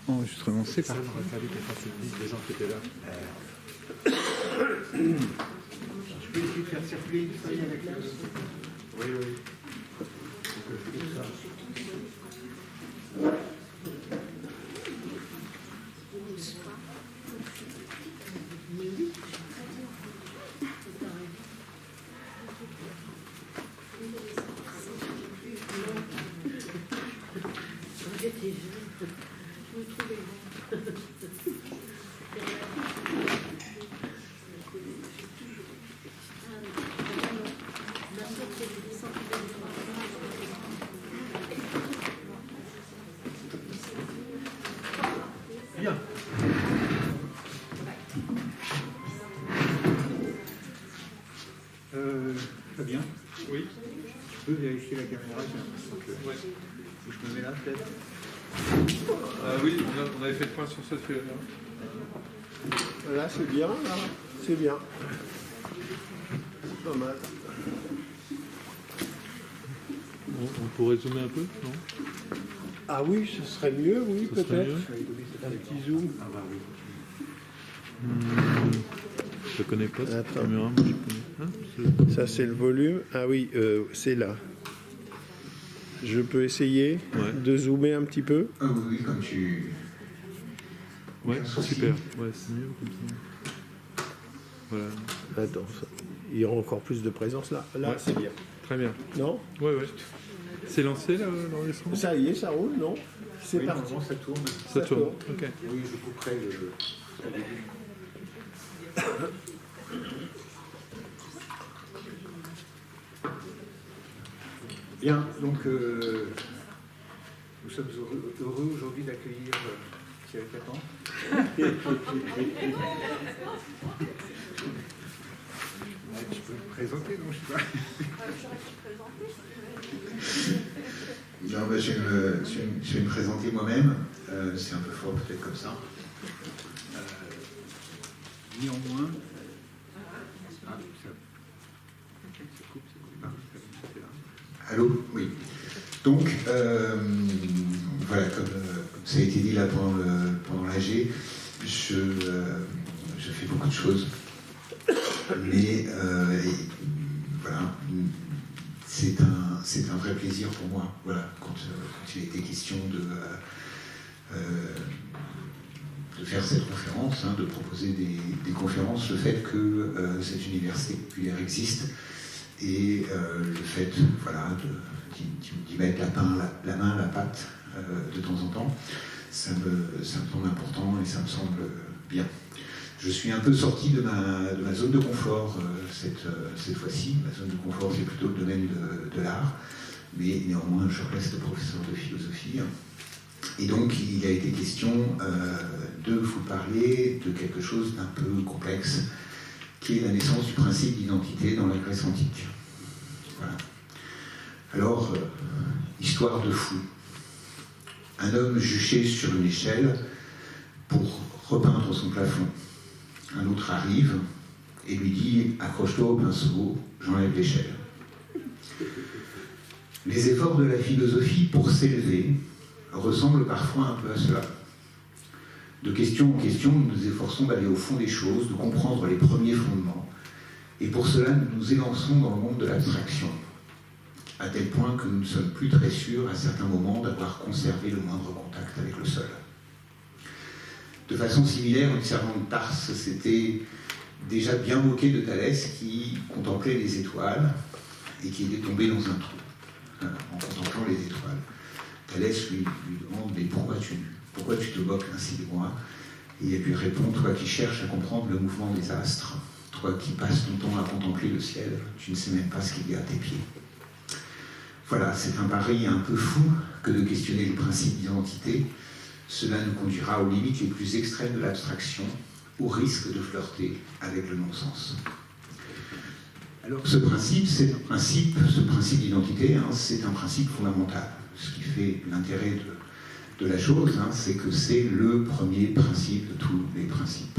Enregistrement, c'est Ça parti. m'aurait fallu qu'on fasse une liste des gens qui étaient là. Je peux essayer de faire circuler une feuille avec la... Oui, oui. Ça. Bien. Fabien, Oui. je peux vérifier la caméra, j'ai l'impression que... Ouais. Je me mets là peut-être. Oui, on avait fait le point sur ce sujet-là. Là, c'est bien, là. C'est bien. Pas mal. On pourrait zoomer un peu, non? Ah oui, ce serait mieux, oui, Ce serait peut-être. mieux. Un petit zoom. Ah bah oui. Je connais pas cette Attends. caméra, moi je connais. Hein, Ça, c'est le volume. Ah oui, c'est là. Je peux essayer Ouais. de zoomer un petit peu. Ah oui, oui, comme tu... Ouais, super. Ouais, c'est mieux comme ça. Voilà. Attends, il y aura encore plus de présence là. Là, Ouais. c'est bien. Très bien. Non? Ouais, ouais. C'est lancé là, l'enregistrement? Ça y est, ça roule, non? C'est Oui, parti. normalement, ça tourne. Ça tourne. D'accord. Ok. Oui, je couperai le... Bien, donc nous sommes heureux aujourd'hui d'accueillir Thierry Catan. Tu peux me présenter, non, je sais pas. Non, bah, je vais me présenter moi-même. C'est un peu fort peut-être comme ça. Néanmoins... Ah, ça... Ok, ça coupe. Ah, c'est là. Allô? Oui. Donc, voilà, comme ça a été dit là pendant l'AG, je fais beaucoup de choses. Mais voilà, c'est un vrai plaisir pour moi. Voilà, quand il a été question de faire cette conférence, hein, de proposer des conférences, le fait que cette université populaire existe et le fait, voilà, d'y mettre la main à la pâte de temps en temps, ça me semble important et ça me semble bien. Je suis un peu sorti de ma zone de confort cette fois-ci. Ma zone de confort, c'est plutôt le domaine de l'art, mais néanmoins, je reste professeur de philosophie. Et donc, il a été question de vous parler de quelque chose d'un peu complexe, qui est la naissance du principe d'identité dans la Grèce antique. Voilà. Alors, histoire de fou. Un homme juché sur une échelle pour repeindre son plafond. Un autre arrive et lui dit « Accroche-toi au pinceau, j'enlève l'échelle ». Les efforts de la philosophie pour s'élever ressemblent parfois un peu à cela. De question en question, nous nous efforçons d'aller au fond des choses, de comprendre les premiers fondements. Et pour cela, nous nous élançons dans le monde de l'abstraction, à tel point que nous ne sommes plus très sûrs, à certains moments, d'avoir conservé le moindre contact avec le sol. De façon similaire, une servante de Tarse s'était déjà bien moquée de Thalès qui contemplait les étoiles et qui était tombé dans un trou en contemplant les étoiles. Thalès lui demande « Mais pourquoi tu te moques ainsi de moi ?» Et elle lui répond « Toi qui cherches à comprendre le mouvement des astres, toi qui passes ton temps à contempler le ciel, tu ne sais même pas ce qu'il y a à tes pieds. » Voilà, c'est un pari un peu fou que de questionner le principe d'identité. Cela nous conduira aux limites les plus extrêmes de l'abstraction, au risque de flirter avec le non-sens. Alors ce principe d'identité, hein, c'est un principe fondamental. Ce qui fait l'intérêt de la chose, hein, c'est que c'est le premier principe de tous les principes.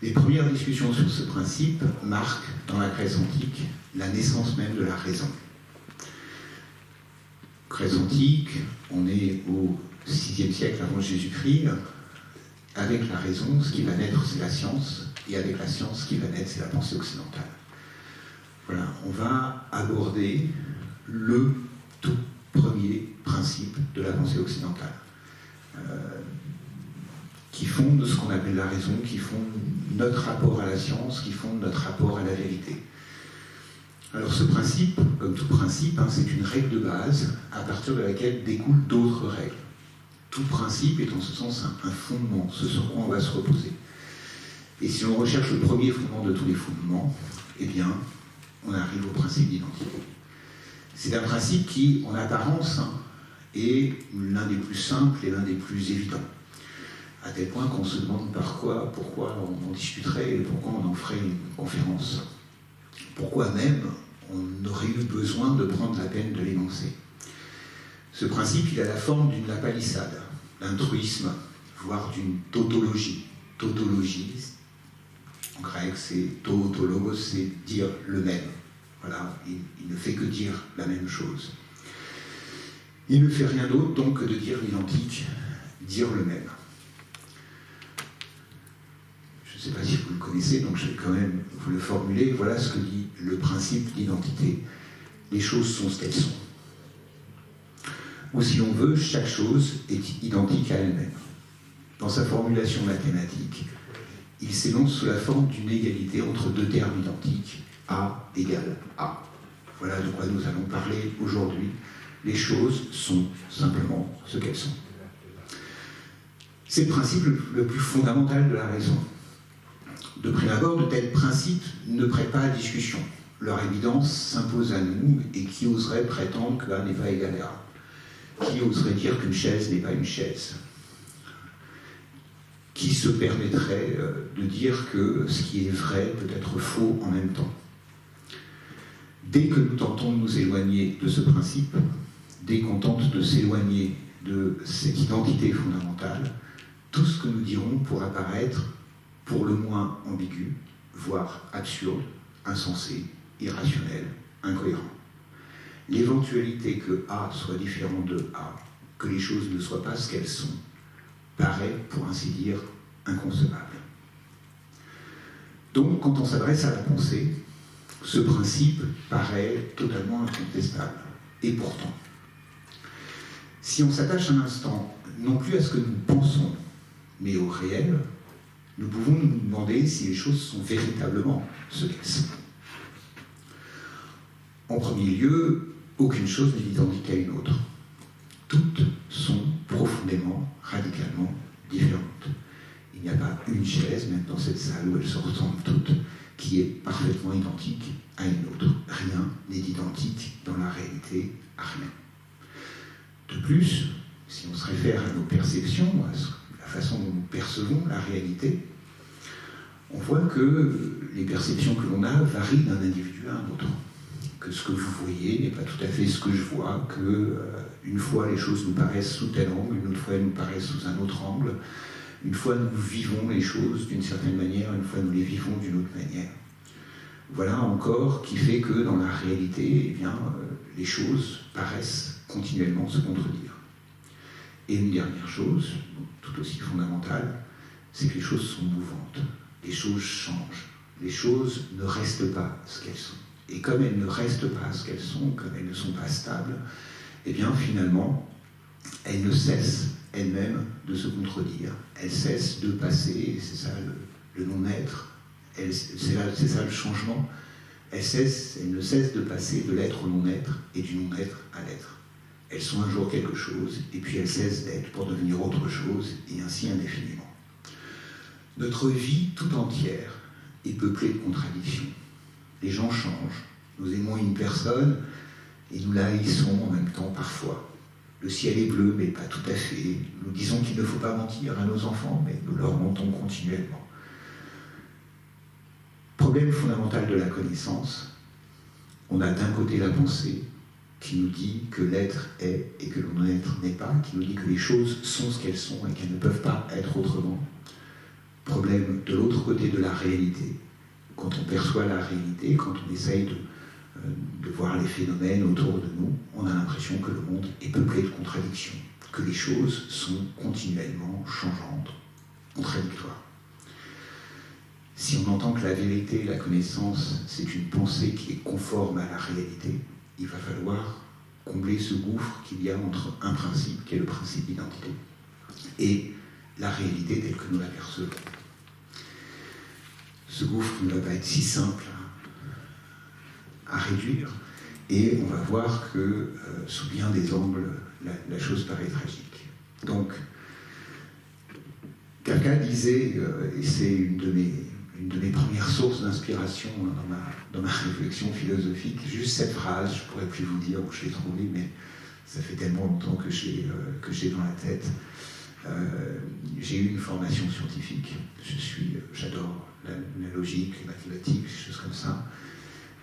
Les premières discussions sur ce principe marquent, dans la Grèce antique, la naissance même de la raison. Grèce antique, on est au 6e siècle avant Jésus-Christ, avec la raison, ce qui va naître, c'est la science, et avec la science, ce qui va naître, c'est la pensée occidentale. Voilà, on va aborder le tout premier principe de la pensée occidentale, qui fonde ce qu'on appelle la raison, qui fonde notre rapport à la science, qui fonde notre rapport à la vérité. Alors ce principe, comme tout principe, c'est une règle de base à partir de laquelle découlent d'autres règles. Tout principe est en ce sens un fondement, ce sur quoi on va se reposer. Et si on recherche le premier fondement de tous les fondements, eh bien, on arrive au principe d'identité. C'est un principe qui, en apparence, est l'un des plus simples et l'un des plus évidents. À tel point qu'on se demande pourquoi on en discuterait et pourquoi on en ferait une conférence. Pourquoi même on aurait eu besoin de prendre la peine de l'énoncer. Ce principe, il a la forme d'une lapalissade, d'un truisme, voire d'une tautologie. Tautologie, en grec, c'est tautologos, c'est dire le même. Voilà, il ne fait que dire la même chose. Il ne fait rien d'autre donc que de dire l'identique, dire le même. Je ne sais pas si vous le connaissez, donc je vais quand même vous le formuler. Voilà ce que dit le principe d'identité. Les choses sont ce qu'elles sont. Ou si on veut, chaque chose est identique à elle-même. Dans sa formulation mathématique, il s'énonce sous la forme d'une égalité entre deux termes identiques, A égale A. Voilà de quoi nous allons parler aujourd'hui. Les choses sont simplement ce qu'elles sont. C'est le principe le plus fondamental de la raison. De prime abord, de tels principes ne prêtent pas à discussion. Leur évidence s'impose à nous, et qui oserait prétendre que A n'est pas égal à A? Qui oserait dire qu'une chaise n'est pas une chaise? Qui se permettrait de dire que ce qui est vrai peut être faux en même temps? Dès que nous tentons de nous éloigner de ce principe, dès qu'on tente de s'éloigner de cette identité fondamentale, tout ce que nous dirons pourra paraître pour le moins ambigu, voire absurde, insensé, irrationnel, incohérent. L'éventualité que A soit différent de A, que les choses ne soient pas ce qu'elles sont, paraît, pour ainsi dire, inconcevable. Donc, quand on s'adresse à la pensée, ce principe paraît totalement incontestable. Et pourtant, si on s'attache un instant, non plus à ce que nous pensons, mais au réel, nous pouvons nous demander si les choses sont véritablement ce qu'elles sont. En premier lieu, aucune chose n'est identique à une autre. Toutes sont profondément, radicalement différentes. Il n'y a pas une chaise, même dans cette salle où elles se ressemblent toutes, qui est parfaitement identique à une autre. Rien n'est identique dans la réalité à rien. De plus, si on se réfère à nos perceptions, à la façon dont nous percevons la réalité, on voit que les perceptions que l'on a varient d'un individu à un autre. Que ce que vous voyez n'est pas tout à fait ce que je vois, que une fois les choses nous paraissent sous tel angle, une autre fois elles nous paraissent sous un autre angle, une fois nous vivons les choses d'une certaine manière, une fois nous les vivons d'une autre manière. Voilà encore qui fait que dans la réalité, eh bien, les choses paraissent continuellement se contredire. Et une dernière chose, tout aussi fondamentale, c'est que les choses sont mouvantes, les choses changent, les choses ne restent pas ce qu'elles sont. Et comme elles ne restent pas ce qu'elles sont, comme elles ne sont pas stables, eh bien finalement, elles ne cessent elles-mêmes de se contredire, elles cessent de passer, et c'est ça le non-être, c'est ça le changement, elles ne cessent de passer de l'être au non-être et du non-être à l'être. Elles sont un jour quelque chose, et puis elles cessent d'être pour devenir autre chose, et ainsi indéfiniment. Notre vie tout entière est peuplée de contradictions. Les gens changent. Nous aimons une personne et nous la haïssons en même temps parfois. Le ciel est bleu, mais pas tout à fait. Nous disons qu'il ne faut pas mentir à nos enfants, mais nous leur mentons continuellement. Problème fondamental de la connaissance, on a d'un côté la pensée qui nous dit que l'être est et que le non-être n'est pas, qui nous dit que les choses sont ce qu'elles sont et qu'elles ne peuvent pas être autrement. Problème de l'autre côté de la réalité. Quand on perçoit la réalité, quand on essaye de voir les phénomènes autour de nous, on a l'impression que le monde est peuplé de contradictions. que les choses sont continuellement changeantes, contradictoires. Si on entend que la vérité, la connaissance, c'est une pensée qui est conforme à la réalité, il va falloir combler ce gouffre qu'il y a entre un principe, qui est le principe d'identité, et la réalité telle que nous la percevons. Ce gouffre ne va pas être si simple à réduire, et on va voir que sous bien des angles, la chose paraît tragique. Donc, Kafka disait, et c'est une de mes premières sources d'inspiration dans ma réflexion philosophique, juste cette phrase, je ne pourrais plus vous dire où je l'ai trouvée, mais ça fait tellement longtemps que j'ai dans la tête. J'ai eu une formation scientifique, j'adore la logique, les mathématiques, des choses comme ça.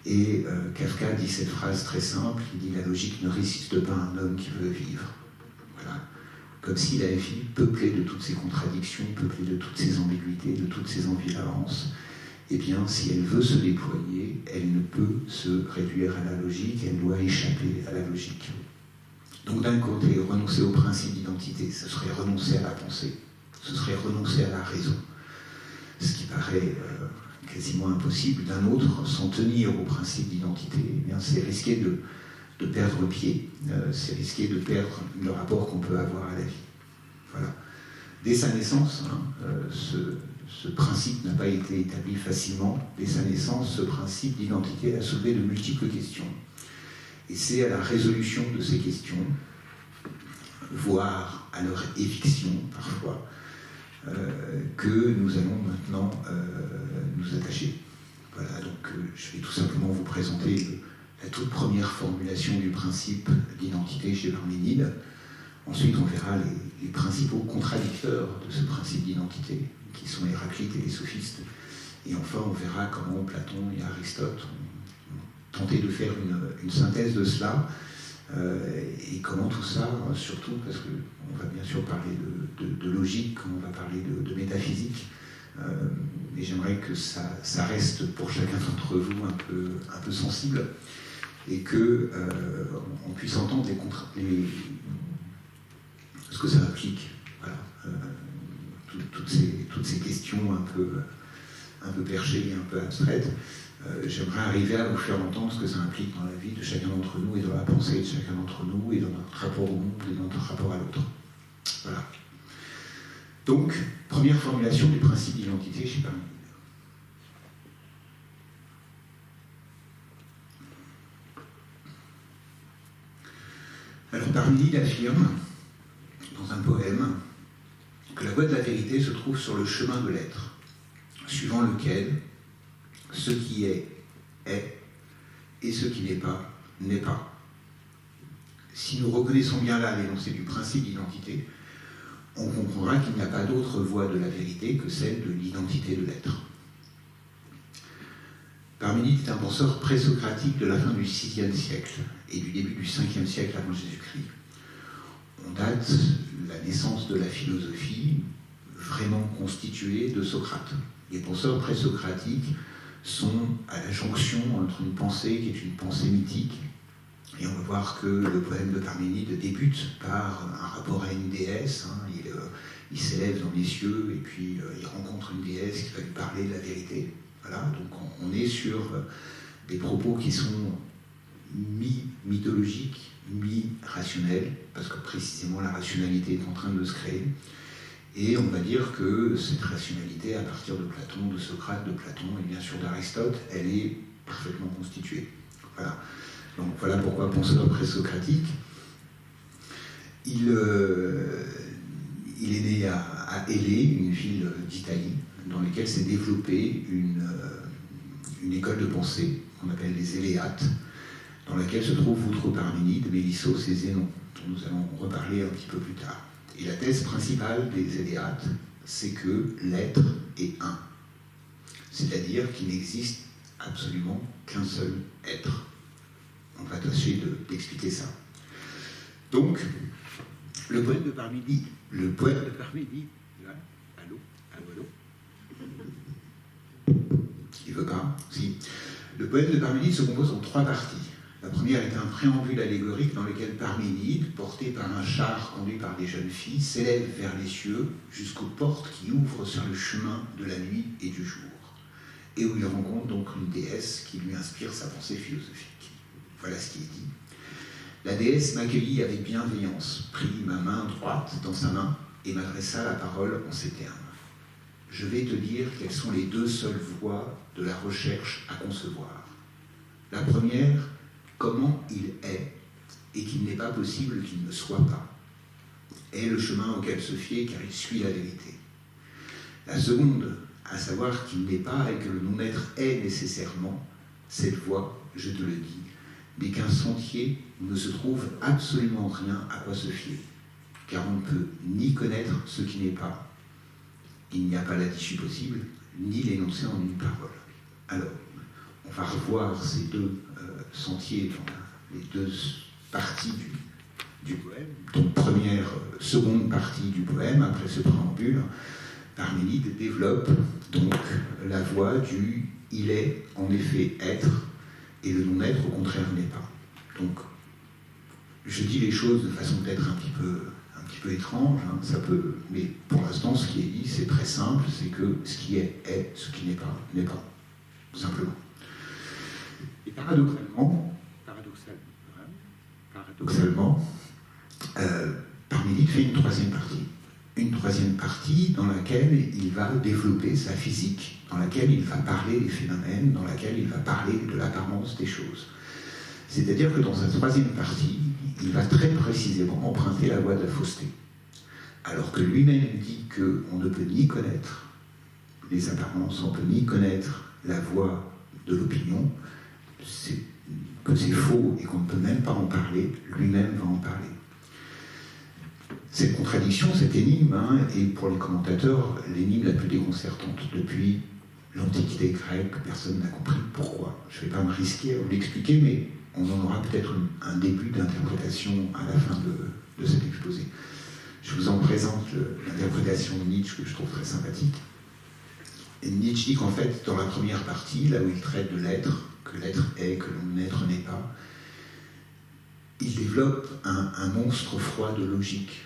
Et Kafka dit cette phrase très simple, il dit « La logique ne résiste pas à un homme qui veut vivre ». Voilà. Comme si la vie, peuplée de toutes ces contradictions, peuplée de toutes ces ambiguïtés, de toutes ces ambivalences, eh bien, si elle veut se déployer, elle ne peut se réduire à la logique, elle doit échapper à la logique. Donc d'un côté, renoncer au principe d'identité, ce serait renoncer à la pensée, ce serait renoncer à la raison, ce qui paraît quasiment impossible. D'un autre, s'en tenir au principe d'identité, eh bien, c'est risquer de perdre pied, c'est risquer de perdre le rapport qu'on peut avoir à la vie. Voilà. Dès sa naissance, ce principe n'a pas été établi facilement. Dès sa naissance, ce principe d'identité a soulevé de multiples questions. Et c'est à la résolution de ces questions, voire à leur éviction parfois, que nous allons maintenant nous attacher. Voilà, donc je vais tout simplement vous présenter la toute première formulation du principe d'identité chez Parménide. Ensuite, on verra les principaux contradicteurs de ce principe d'identité, qui sont Héraclite et les sophistes. Et enfin, on verra comment Platon et Aristote ont tenté de faire une synthèse de cela, et comment tout ça, surtout parce qu'on va bien sûr parler de logique, on va parler de métaphysique, mais j'aimerais que ça reste pour chacun d'entre vous un peu sensible, et que on puisse entendre ce que ça implique. Voilà. Toutes ces questions un peu perchées et un peu abstraites. J'aimerais arriver à vous faire entendre ce que ça implique dans la vie de chacun d'entre nous et dans la pensée de chacun d'entre nous et dans notre rapport au monde et dans notre rapport à l'autre. Voilà. Donc, première formulation du principe d'identité chez Parménide. Alors Parménide affirme, dans un poème, que la voie de la vérité se trouve sur le chemin de l'être, suivant lequel ce qui est, et ce qui n'est pas, n'est pas. Si nous reconnaissons bien là l'énoncé du principe d'identité, on comprendra qu'il n'y a pas d'autre voie de la vérité que celle de l'identité de l'être. Parménide est un penseur présocratique de la fin du VIe siècle et du début du Ve siècle avant Jésus-Christ. On date la naissance de la philosophie vraiment constituée de Socrate. Les penseurs présocratiques sont à la jonction entre une pensée qui est une pensée mythique, et on va voir que le poème de Parménide débute par un rapport à une déesse. Il s'élève dans les cieux et puis il rencontre une déesse qui va lui parler de la vérité. Voilà, donc on est sur des propos qui sont mi-mythologiques, mi-rationnels, parce que précisément la rationalité est en train de se créer. Et on va dire que cette rationalité, à partir de Platon, de Socrate, de Platon et bien sûr d'Aristote, elle est parfaitement constituée. Voilà. Donc voilà pourquoi penseur présocratique. Il est né à Élée, une ville d'Italie, dans laquelle s'est développée une école de pensée qu'on appelle les Éléates, dans laquelle se trouvent outre Parménide, Mélissos et Zénon, dont nous allons reparler un petit peu plus tard. Et la thèse principale des Éléates, c'est que l'être est un. C'est-à-dire qu'il n'existe absolument qu'un seul être. On va tâcher d'expliquer ça. Donc, le poème de Parménide, là, allô, il veut pas, si. Le poème de Parménide se compose en 3 parties. La première est un préambule allégorique dans lequel Parménide, porté par un char conduit par des jeunes filles, s'élève vers les cieux jusqu'aux portes qui ouvrent sur le chemin de la nuit et du jour, et où il rencontre donc une déesse qui lui inspire sa pensée philosophique. Voilà ce qui est dit. La déesse m'accueillit avec bienveillance, prit ma main droite dans sa main et m'adressa la parole en ces termes. Je vais te dire quelles sont les deux seules voies de la recherche à concevoir. La première, comment il est, et qu'il n'est pas possible qu'il ne soit pas, est le chemin auquel se fier car il suit la vérité. La seconde, à savoir qu'il n'est pas et que le non-être est nécessairement, cette voie, je te le dis, n'est qu'un sentier où ne se trouve absolument rien à quoi se fier, car on ne peut ni connaître ce qui n'est pas, il n'y a pas l'addition possible, ni l'énoncer en une parole. Alors, on va revoir ces deux sentiers dans les deux parties du poème. Donc, seconde partie du poème, après ce préambule, Parménide développe donc la voie du « il est en effet être » et le non-être au contraire n'est pas. Donc, je dis les choses de façon peut-être un petit peu étrange, hein, mais pour l'instant, ce qui est dit, c'est très simple, c'est que ce qui est, ce qui n'est pas, tout simplement. Et paradoxalement, Parménide fait une troisième partie dans laquelle il va développer sa physique, dans laquelle il va parler des phénomènes, dans laquelle il va parler de l'apparence des choses. C'est-à-dire que dans sa troisième partie, il va très précisément emprunter la voie de la fausseté. Alors que lui-même dit qu'on ne peut ni connaître les apparences, on ne peut ni connaître la voie de l'opinion, que c'est faux et qu'on ne peut même pas en parler, lui-même va en parler. Cette contradiction, cette énigme, est pour les commentateurs l'énigme la plus déconcertante. Depuis l'Antiquité grecque, personne n'a compris pourquoi. Je ne vais pas me risquer à vous l'expliquer, mais on en aura peut-être un début d'interprétation à la fin de cet exposé. Je vous en présente l'interprétation de Nietzsche que je trouve très sympathique. Et Nietzsche dit qu'en fait, dans la première partie, là où il traite de l'être, que l'être est, que le non-être n'est pas, il développe un monstre froid de logique,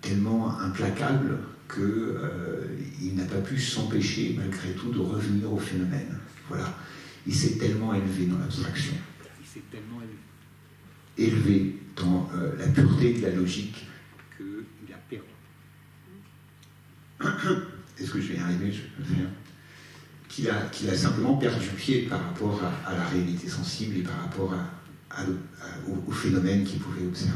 tellement implacable qu'il n'a pas pu s'empêcher, malgré tout, de revenir au phénomène. Voilà. Il s'est tellement élevé dans l'abstraction. Il s'est tellement élevé dans la pureté de la logique qu'il a perdu. Est-ce que je vais y arriver? Je peux le faire. Qu'il a simplement perdu pied par rapport à la réalité sensible et par rapport au phénomène qu'il pouvait observer.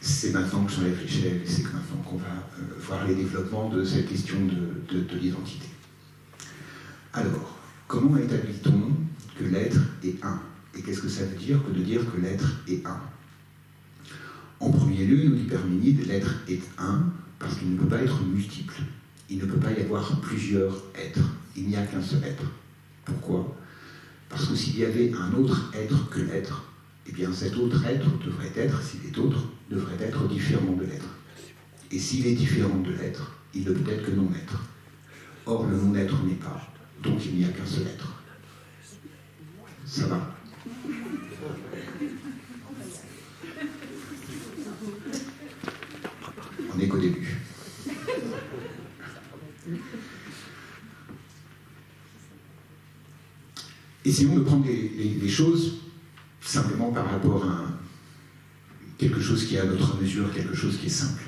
C'est maintenant que j'enlève l'échelle, et c'est maintenant qu'on va voir les développements de cette question de l'identité. Alors, comment établit-on que l'être est un? Et qu'est-ce que ça veut dire que de dire que l'être est un? En premier lieu, nous dit Parménide, l'être est un parce qu'il ne peut pas être multiple. Il ne peut pas y avoir plusieurs êtres. Il n'y a qu'un seul être. Pourquoi? Parce que s'il y avait un autre être que l'être, eh bien cet autre être devrait être, s'il est autre, devrait être différent de l'être. Et s'il est différent de l'être, il ne peut être que non-être. Or, le non-être n'est pas, donc il n'y a qu'un seul être. Ça va? On n'est qu'au début. Essayons de prendre les choses simplement par rapport à quelque chose qui est à notre mesure, quelque chose qui est simple.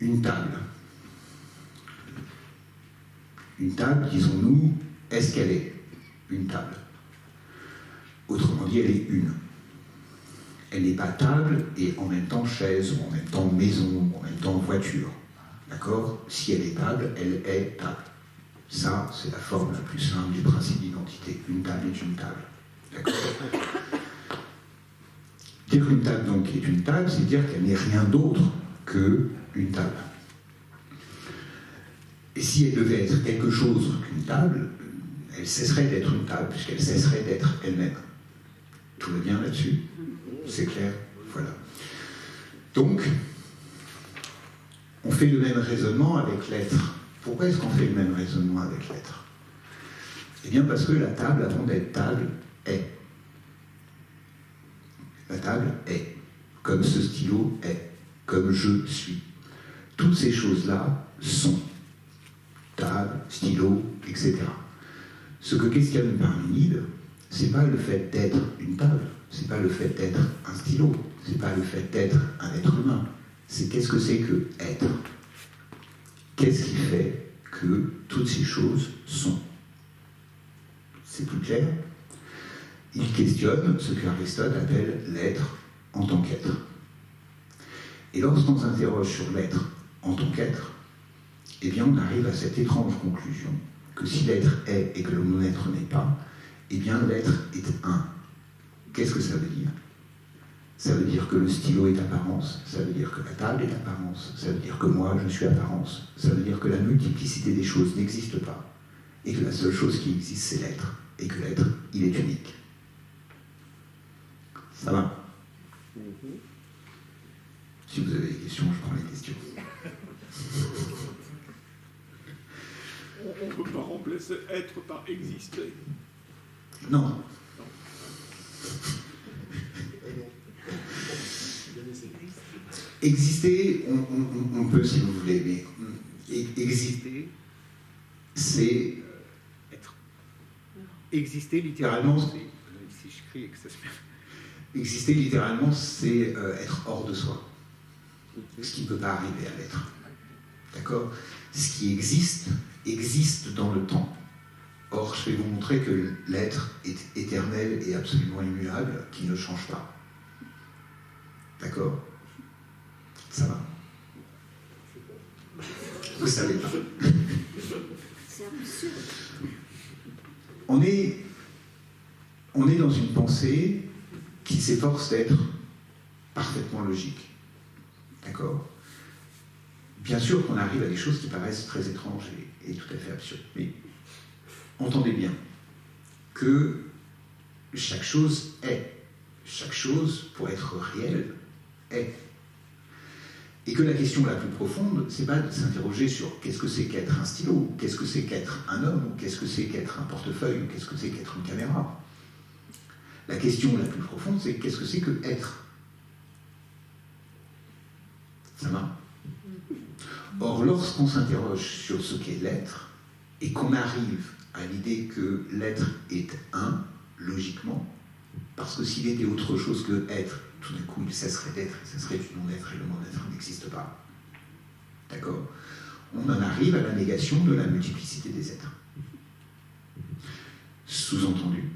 Une table. Une table, disons-nous, est-ce qu'elle est une table? Autrement dit, elle est une. Elle n'est pas table et en même temps chaise, ou en même temps maison, ou en même temps voiture. D'accord? Si elle est table, elle est table. Ça, c'est la forme la plus simple du principe d'identité. Une table est une table. D'accord? Dire qu'une table donc est une table, c'est dire qu'elle n'est rien d'autre qu'une table. Et si elle devait être quelque chose qu'une table, elle cesserait d'être une table, puisqu'elle cesserait d'être elle-même. Tout va bien là-dessus? C'est clair? Voilà. Donc, on fait le même raisonnement avec l'être. Pourquoi est-ce qu'on fait le même raisonnement avec l'être? Eh bien parce que la table, avant d'être table, est. La table est, comme ce stylo est, comme je suis. Toutes ces choses-là sont. Table, stylo, etc. Ce que questionne Parménide, c'est pas le fait d'être une table, c'est pas le fait d'être un stylo, c'est pas le fait d'être un être humain, c'est qu'est-ce que c'est que être. Qu'est-ce qui fait que toutes ces choses sont. C'est plus clair. Il questionne ce qu'Aristote appelle l'être en tant qu'être. Et lorsqu'on s'interroge sur l'être en tant qu'être, eh bien on arrive à cette étrange conclusion que si l'être est et que le non-être n'est pas, eh bien l'être est un. Qu'est-ce que ça veut dire? Ça veut dire que le stylo est apparence, ça veut dire que la table est apparence, ça veut dire que moi je suis apparence, ça veut dire que la multiplicité des choses n'existe pas, et que la seule chose qui existe c'est l'être, et que l'être, il est unique. Ça va? Si vous avez des questions, je prends les questions. On ne peut pas remplacer être par exister. Non. Exister, on peut si vous voulez, mais exister, c'est Être. Exister littéralement, littéralement, c'est... Si je crie et que ça se met... exister littéralement, c'est être hors de soi. Ce qui ne peut pas arriver à l'être. D'accord? Ce qui existe, existe dans le temps. Or, je vais vous montrer que l'être est éternel et absolument immuable, qui ne change pas. D'accord? Ça va? Vous ne savez pas. C'est absurde. On est dans une pensée qui s'efforce d'être parfaitement logique. D'accord? Bien sûr qu'on arrive à des choses qui paraissent très étranges et tout à fait absurdes. Mais entendez bien que chaque chose est. Chaque chose, pour être réelle, est. Et que la question la plus profonde, c'est pas de s'interroger sur qu'est-ce que c'est qu'être un stylo, ou qu'est-ce que c'est qu'être un homme, ou qu'est-ce que c'est qu'être un portefeuille, ou qu'est-ce que c'est qu'être une caméra. La question la plus profonde, c'est qu'est-ce que c'est que être. Ça va? Or, lorsqu'on s'interroge sur ce qu'est l'être, et qu'on arrive à l'idée que l'être est un, logiquement, parce que s'il était autre chose que être, tout d'un coup il cesserait d'être, et ça serait du non-être, et le non-être n'existe pas. D'accord? On en arrive à la négation de la multiplicité des êtres. Sous-entendu,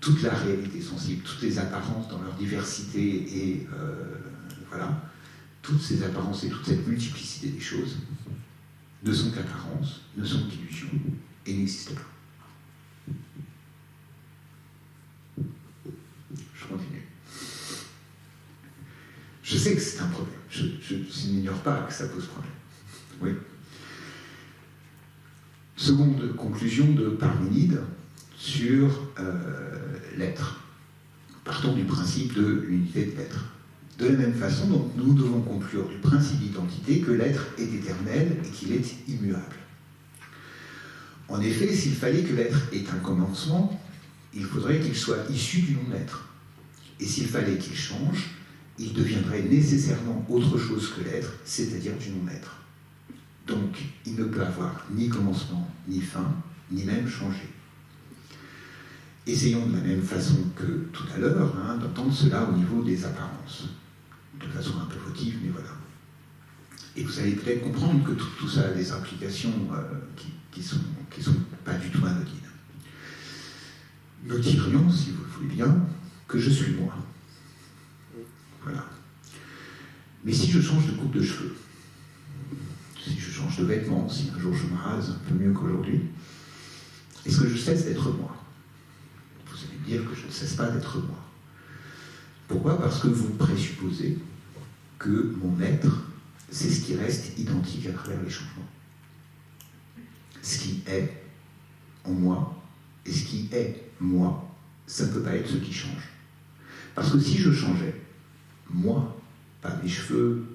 toute la réalité sensible, toutes les apparences dans leur diversité et voilà, toutes ces apparences et toute cette multiplicité des choses ne sont qu'apparences, ne sont qu'illusions et n'existent pas. Je continue. Je sais que c'est un problème. Je n'ignore pas que ça pose problème. Oui. Seconde conclusion de Parménide sur l'être. Partons du principe de l'unité de l'être. De la même façon, donc, nous devons conclure du principe d'identité que l'être est éternel et qu'il est immuable. En effet, s'il fallait que l'être ait un commencement, il faudrait qu'il soit issu du non-être. Et s'il fallait qu'il change, il deviendrait nécessairement autre chose que l'être, c'est-à-dire du non-être. Donc, il ne peut avoir ni commencement, ni fin, ni même changer. Essayons de la même façon que tout à l'heure, d'entendre cela au niveau des apparences. De façon un peu fautive, mais voilà. Et vous allez peut-être comprendre que tout ça a des implications qui sont pas du tout anodines. Nous dirions, si vous le voulez bien, que je suis moi. Voilà. Mais si je change de coupe de cheveux, si je change de vêtements, si un jour je me rase un peu mieux qu'aujourd'hui, est-ce que je cesse d'être moi? Vous allez me dire que je ne cesse pas d'être moi. Pourquoi? Parce que vous présupposez que mon être, c'est ce qui reste identique à travers les changements. Ce qui est en moi, et ce qui est moi, ça ne peut pas être ce qui change. Parce que si je changeais, moi, pas mes cheveux,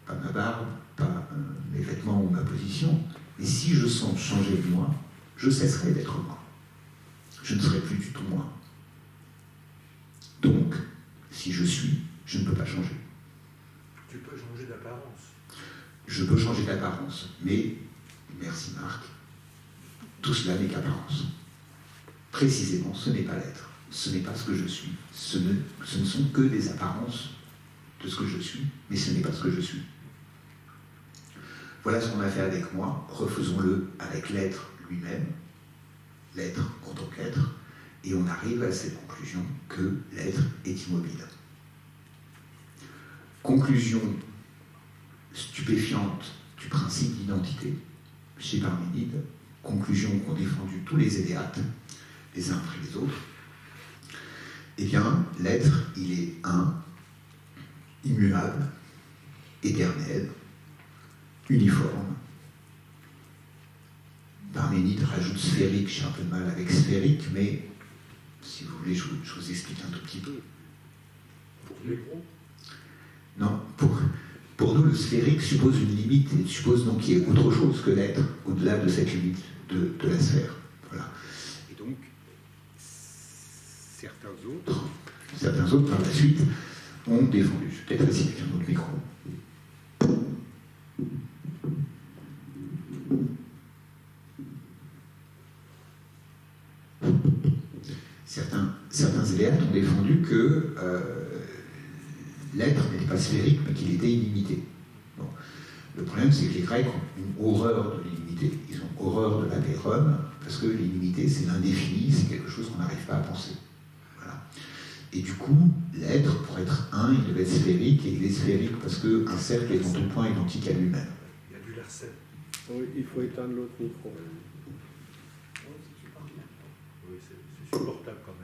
pas ma barbe, pas mes vêtements ou ma position, mais si je changeais moi, je cesserai d'être moi. Je ne serai plus du tout moi. Donc, si je suis, je ne peux pas changer. Tu peux changer d'apparence. Je peux changer d'apparence, mais, merci Marc, tout cela n'est qu'apparence. Précisément, ce n'est pas l'être, ce n'est pas ce que je suis, ce ne sont que des apparences de ce que je suis, mais ce n'est pas ce que je suis. Voilà ce qu'on a fait avec moi, refaisons-le avec l'être lui-même, l'être en tant qu'être, et on arrive à cette conclusion que l'être est immobile. Conclusion stupéfiante du principe d'identité chez Parménide, conclusion qu'ont défendu tous les idéates, les uns après les autres. Eh bien, l'être, il est un, immuable, éternel, uniforme. Parménide rajoute sphérique, j'ai un peu de mal avec sphérique, mais si vous voulez, je vous explique un tout petit peu. Pour les gros. Non, pour nous, le sphérique suppose une limite, et suppose donc qu'il y ait autre chose que l'être, au-delà de cette limite de la sphère. Voilà. Et donc, certains autres, par la suite, ont défendu. Je vais peut-être essayer avec un autre micro. Certains élèves ont défendu que l'être n'était pas sphérique, mais qu'il était illimité. Bon. Le problème, c'est que les Grecs ont une horreur de l'illimité. Ils ont horreur de l'apérum, parce que l'illimité, c'est l'indéfini, c'est quelque chose qu'on n'arrive pas à penser. Voilà. Et du coup, l'être, pour être un, il devait être sphérique, et il est sphérique parce qu'un cercle est en tout point identique à lui-même. Il y a du larcène. Oui, il faut éteindre l'autre micro. Oui, c'est supportable quand même.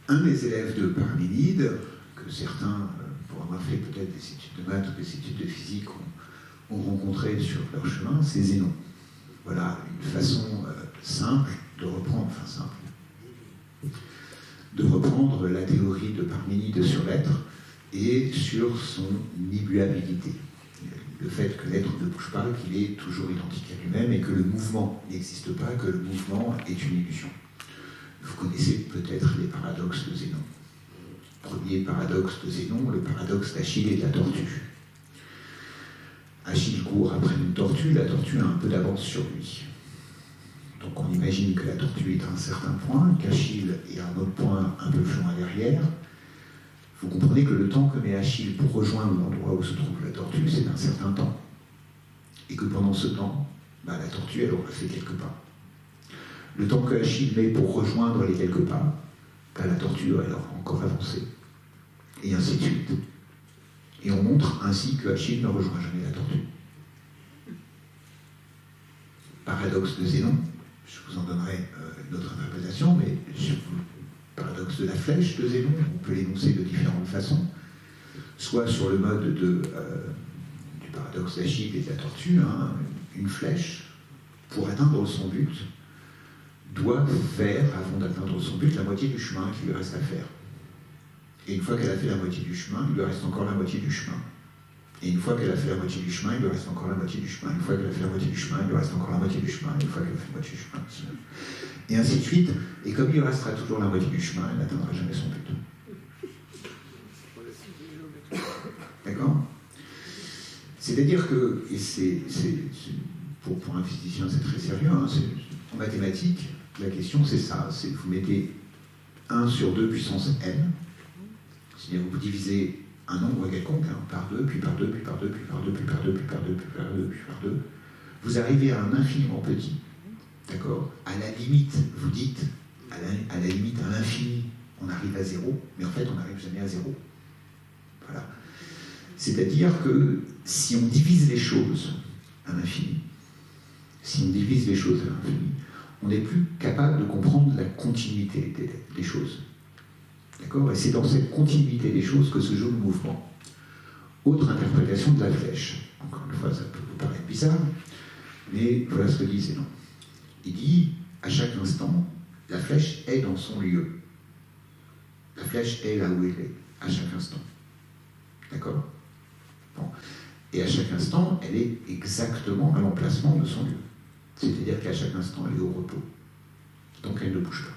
Un des élèves de Parménide, que certains, pour avoir fait peut-être des études de maths ou des études de physique, ont rencontré sur leur chemin, c'est Zénon. Voilà une façon simple de reprendre, la théorie de Parménide sur l'être et sur son immuabilité. Le fait que l'être ne bouge pas, qu'il est toujours identique à lui-même et que le mouvement n'existe pas, que le mouvement est une illusion. Vous connaissez peut-être les paradoxes de Zénon. Premier paradoxe de Zénon, le paradoxe d'Achille et de la tortue. Achille court après une tortue, la tortue a un peu d'avance sur lui. Donc on imagine que la tortue est à un certain point, qu'Achille est à un autre point un peu plus loin derrière. Vous comprenez que le temps que met Achille pour rejoindre l'endroit où se trouve la tortue, c'est un certain temps. Et que pendant ce temps, la tortue, elle aura fait quelques pas. Le temps que Achille met pour rejoindre les quelques pas, la tortue, elle aura encore avancé. Et ainsi de suite. Et on montre ainsi que Achille ne rejoint jamais la tortue. Paradoxe de Zénon, je vous en donnerai une autre interprétation, mais sur le paradoxe de la flèche de Zénon, on peut l'énoncer de différentes façons, soit sur le mode du paradoxe d'Achille et de la tortue, une flèche, pour atteindre son but, doit faire, avant d'atteindre son but, la moitié du chemin qu'il lui reste à faire. Et une fois qu'elle a fait la moitié du chemin, il lui reste encore la moitié du chemin. Et une fois qu'elle a fait la moitié du chemin, il lui reste encore la moitié du chemin. Une fois qu'elle a fait la moitié du chemin, il lui reste encore la moitié du chemin. Une fois qu'elle a fait la moitié du chemin, et ainsi de suite. Et comme il lui restera toujours la moitié du chemin, il n'atteindra jamais son but. D'accord ? C'est-à-dire que, et pour un physicien c'est très sérieux, en mathématiques, la question c'est ça, c'est que vous mettez 1 sur 2 puissance n, c'est-à-dire que vous divisez un nombre quelconque, par 2, puis par 2, puis par 2, puis par 2, puis par 2, puis par 2, puis par 2, puis par 2, vous arrivez à un infiniment petit, d'accord ? À la limite, vous dites, à la limite, à l'infini, on arrive à 0, mais en fait, on n'arrive jamais à 0. Voilà. C'est-à-dire que si on divise les choses à l'infini, on n'est plus capable de comprendre la continuité des choses. D'accord ? Et c'est dans cette continuité des choses que se joue le mouvement. Autre interprétation de la flèche. Encore une fois, ça peut vous paraître bizarre, mais voilà ce que dit Zénon. Il dit, à chaque instant, la flèche est dans son lieu. La flèche est là où elle est, à chaque instant. D'accord? Bon. Et à chaque instant, elle est exactement à l'emplacement de son lieu. C'est-à-dire qu'à chaque instant, elle est au repos. Donc elle ne bouge pas.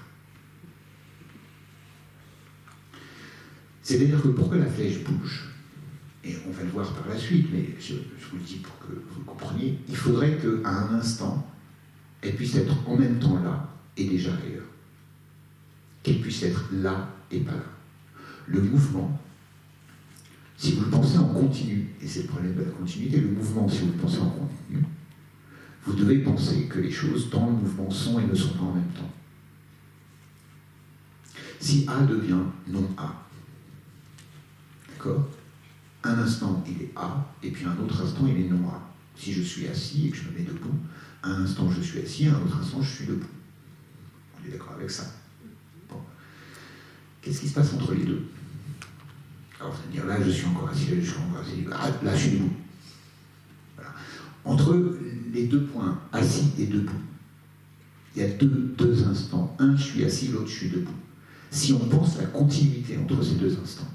C'est-à-dire que pour que la flèche bouge, et on va le voir par la suite, mais je vous le dis pour que vous le compreniez, il faudrait qu'à un instant, elle puisse être en même temps là et déjà ailleurs. Qu'elle puisse être là et pas là. Le mouvement, si vous le pensez en continu, et c'est le problème de la continuité, le mouvement, si vous le pensez en continu, vous devez penser que les choses dans le mouvement sont et ne sont pas en même temps. Si A devient non A, d'accord? Un instant, il est A, et puis un autre instant, il est non A. Si je suis assis et que je me mets debout, un instant, je suis assis, un autre instant, je suis debout. On est d'accord avec ça? Bon. Qu'est-ce qui se passe entre les deux? Alors, vous allez dire, là, je suis encore assis, là, je suis encore assis, là, je suis debout. Voilà. Entre les deux points, assis et debout, il y a deux instants. Un, je suis assis, l'autre, je suis debout. Si on pense la continuité entre ces deux instants,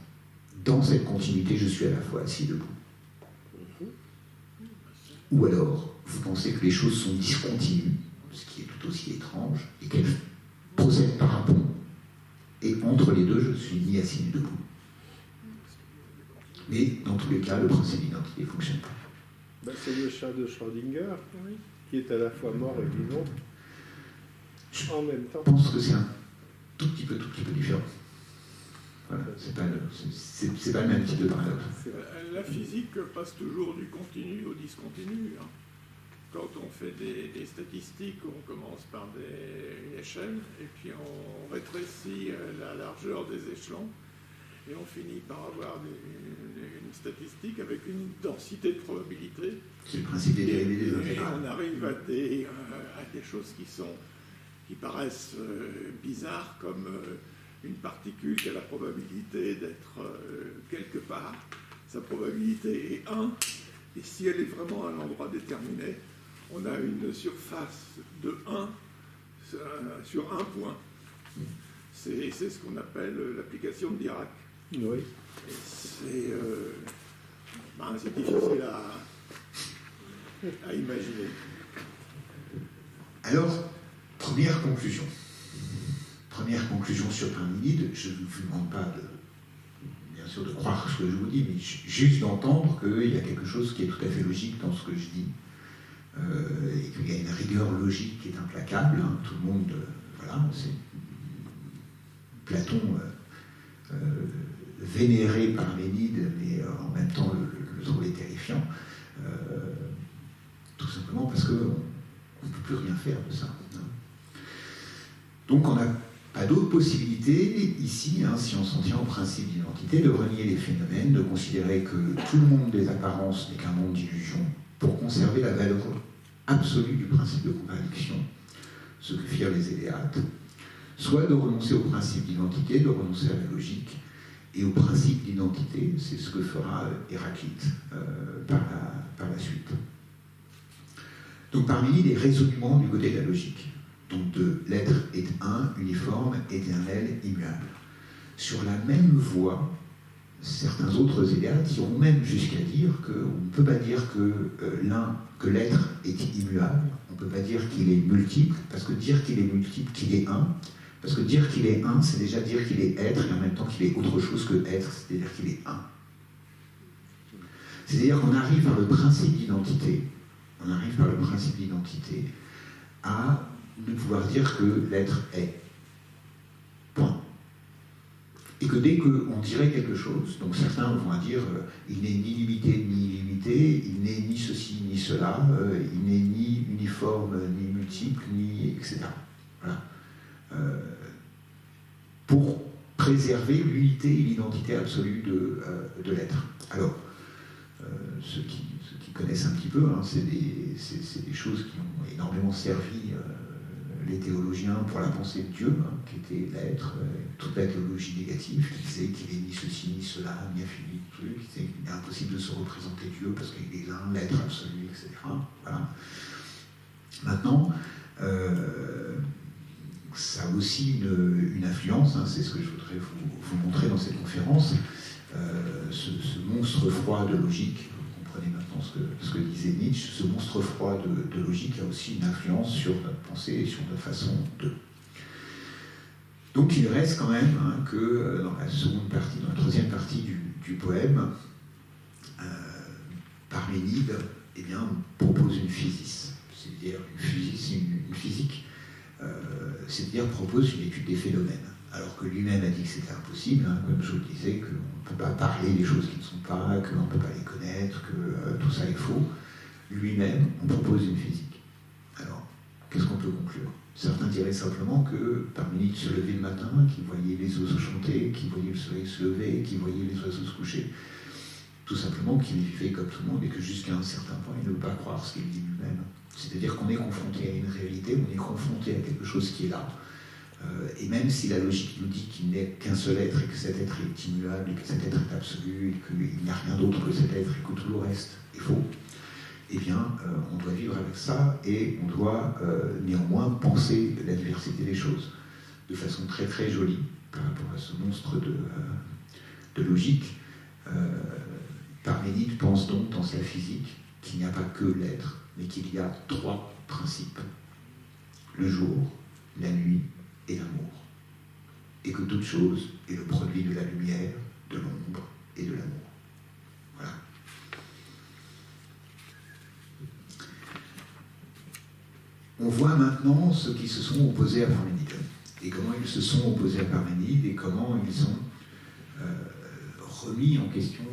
dans cette continuité, je suis à la fois assis et debout. Ou alors, vous pensez que les choses sont discontinues, ce qui est tout aussi étrange, et qu'elles procèdent par un pont. Et entre les deux, je ne suis ni assis ni debout. Mais dans tous les cas, le principe d'identité ne fonctionne pas. Ben, c'est le chat de Schrödinger, qui est à la fois mort et vivant, en même temps. Je pense que c'est un tout petit peu différent. Voilà, c'est pas le même type de paradoxe. La physique passe toujours du continu au discontinu. Hein. Quand on fait des statistiques, on commence par une échelle, et puis on rétrécit la largeur des échelons, et on finit par avoir une statistique avec une densité de probabilité. C'est le principe des dérivés des Et intégrales. on arrive à des choses qui paraissent bizarres, comme une particule qui a la probabilité d'être quelque part. Sa probabilité est 1, et si elle est vraiment à un endroit déterminé, on a une surface de 1 sur un point. C'est ce qu'on appelle l'application de Dirac. Oui. C'est difficile à imaginer. Alors, première conclusion. Première conclusion sur Parménide, je ne vous demande pas bien sûr de croire ce que je vous dis, mais juste d'entendre qu'il y a quelque chose qui est tout à fait logique dans ce que je dis, et qu'il y a une rigueur logique qui est implacable. Hein, tout le monde, voilà, c'est Platon vénéré Parménide, mais en même temps le trouvait terrifiant, tout simplement parce qu'on ne peut plus rien faire de ça. Hein. Donc on n'a pas d'autre possibilité ici, hein, si on s'en tient au principe d'identité, de renier les phénomènes, de considérer que tout le monde des apparences n'est qu'un monde d'illusions, pour conserver la valeur absolue du principe de contradiction, ce que firent les Éléates, soit de renoncer au principe d'identité, de renoncer à la logique, et au principe d'identité, c'est ce que fera Héraclite par la suite. Donc Parménide est résolument du côté de la logique. Donc l'être est un, uniforme, éternel, immuable. Sur la même voie, certains autres Éléates iront même jusqu'à dire qu'on ne peut pas dire que l'être est immuable, on ne peut pas dire qu'il est multiple, parce que dire qu'il est multiple, qu'il est un, parce que dire qu'il est un, c'est déjà dire qu'il est être, et en même temps qu'il est autre chose que être, c'est-à-dire qu'il est un. C'est-à-dire qu'on arrive par le principe d'identité, à ne pouvoir dire que l'être est. Point. Et que dès qu'on dirait quelque chose, donc certains vont dire il n'est ni limité ni illimité, il n'est ni ceci ni cela, il n'est ni uniforme ni multiple, ni etc. Voilà. Pour préserver l'unité et l'identité absolue de l'être. Alors, ceux qui connaissent un petit peu, hein, c'est des choses qui ont énormément servi les théologiens pour la pensée de Dieu, hein, qui était l'être, toute la théologie négative, qui disait qu'il est ni ceci, ni cela, ni infini, qui disait qu'il est impossible de se représenter Dieu parce qu'il est l'un, l'être absolu, etc. Voilà. Maintenant, Ça a aussi une influence, hein, c'est ce que je voudrais vous montrer dans cette conférence, ce monstre froid de logique. Vous comprenez maintenant ce que disait Nietzsche. Ce monstre froid de logique a aussi une influence sur notre pensée et sur notre façon de. Donc il reste quand même que dans la troisième partie du poème, Parménide propose une physis, c'est-à-dire une physique, c'est-à-dire propose une étude des phénomènes, alors que lui-même a dit que c'était impossible, comme je vous le disais, qu'on ne peut pas parler des choses qui ne sont pas, qu'on ne peut pas les connaître, que tout ça est faux. Lui-même, on propose une physique. Alors, qu'est-ce qu'on peut conclure? Certains diraient simplement que Parménide se levait le matin, qu'il voyait les oiseaux chanter, qu'il voyait le soleil se lever, qu'il voyait les oiseaux se coucher. Tout simplement qu'il vivait comme tout le monde et que jusqu'à un certain point, il ne peut pas croire ce qu'il dit lui-même. C'est-à-dire qu'on est confronté à une réalité, on est confronté à quelque chose qui est là. Et même si la logique nous dit qu'il n'est qu'un seul être et que cet être est immuable et que cet être est absolu et qu'il n'y a rien d'autre que cet être et que tout le reste est faux, eh bien, on doit vivre avec ça et on doit néanmoins penser la diversité des choses de façon très très jolie par rapport à ce monstre de logique. Parménide pense donc dans sa physique qu'il n'y a pas que l'être, mais qu'il y a trois principes: le jour, la nuit et l'amour. Et que toute chose est le produit de la lumière, de l'ombre et de l'amour. Voilà. On voit maintenant ceux qui se sont opposés à Parménide, et comment ils se sont opposés à Parménide, et comment ils ont remis en question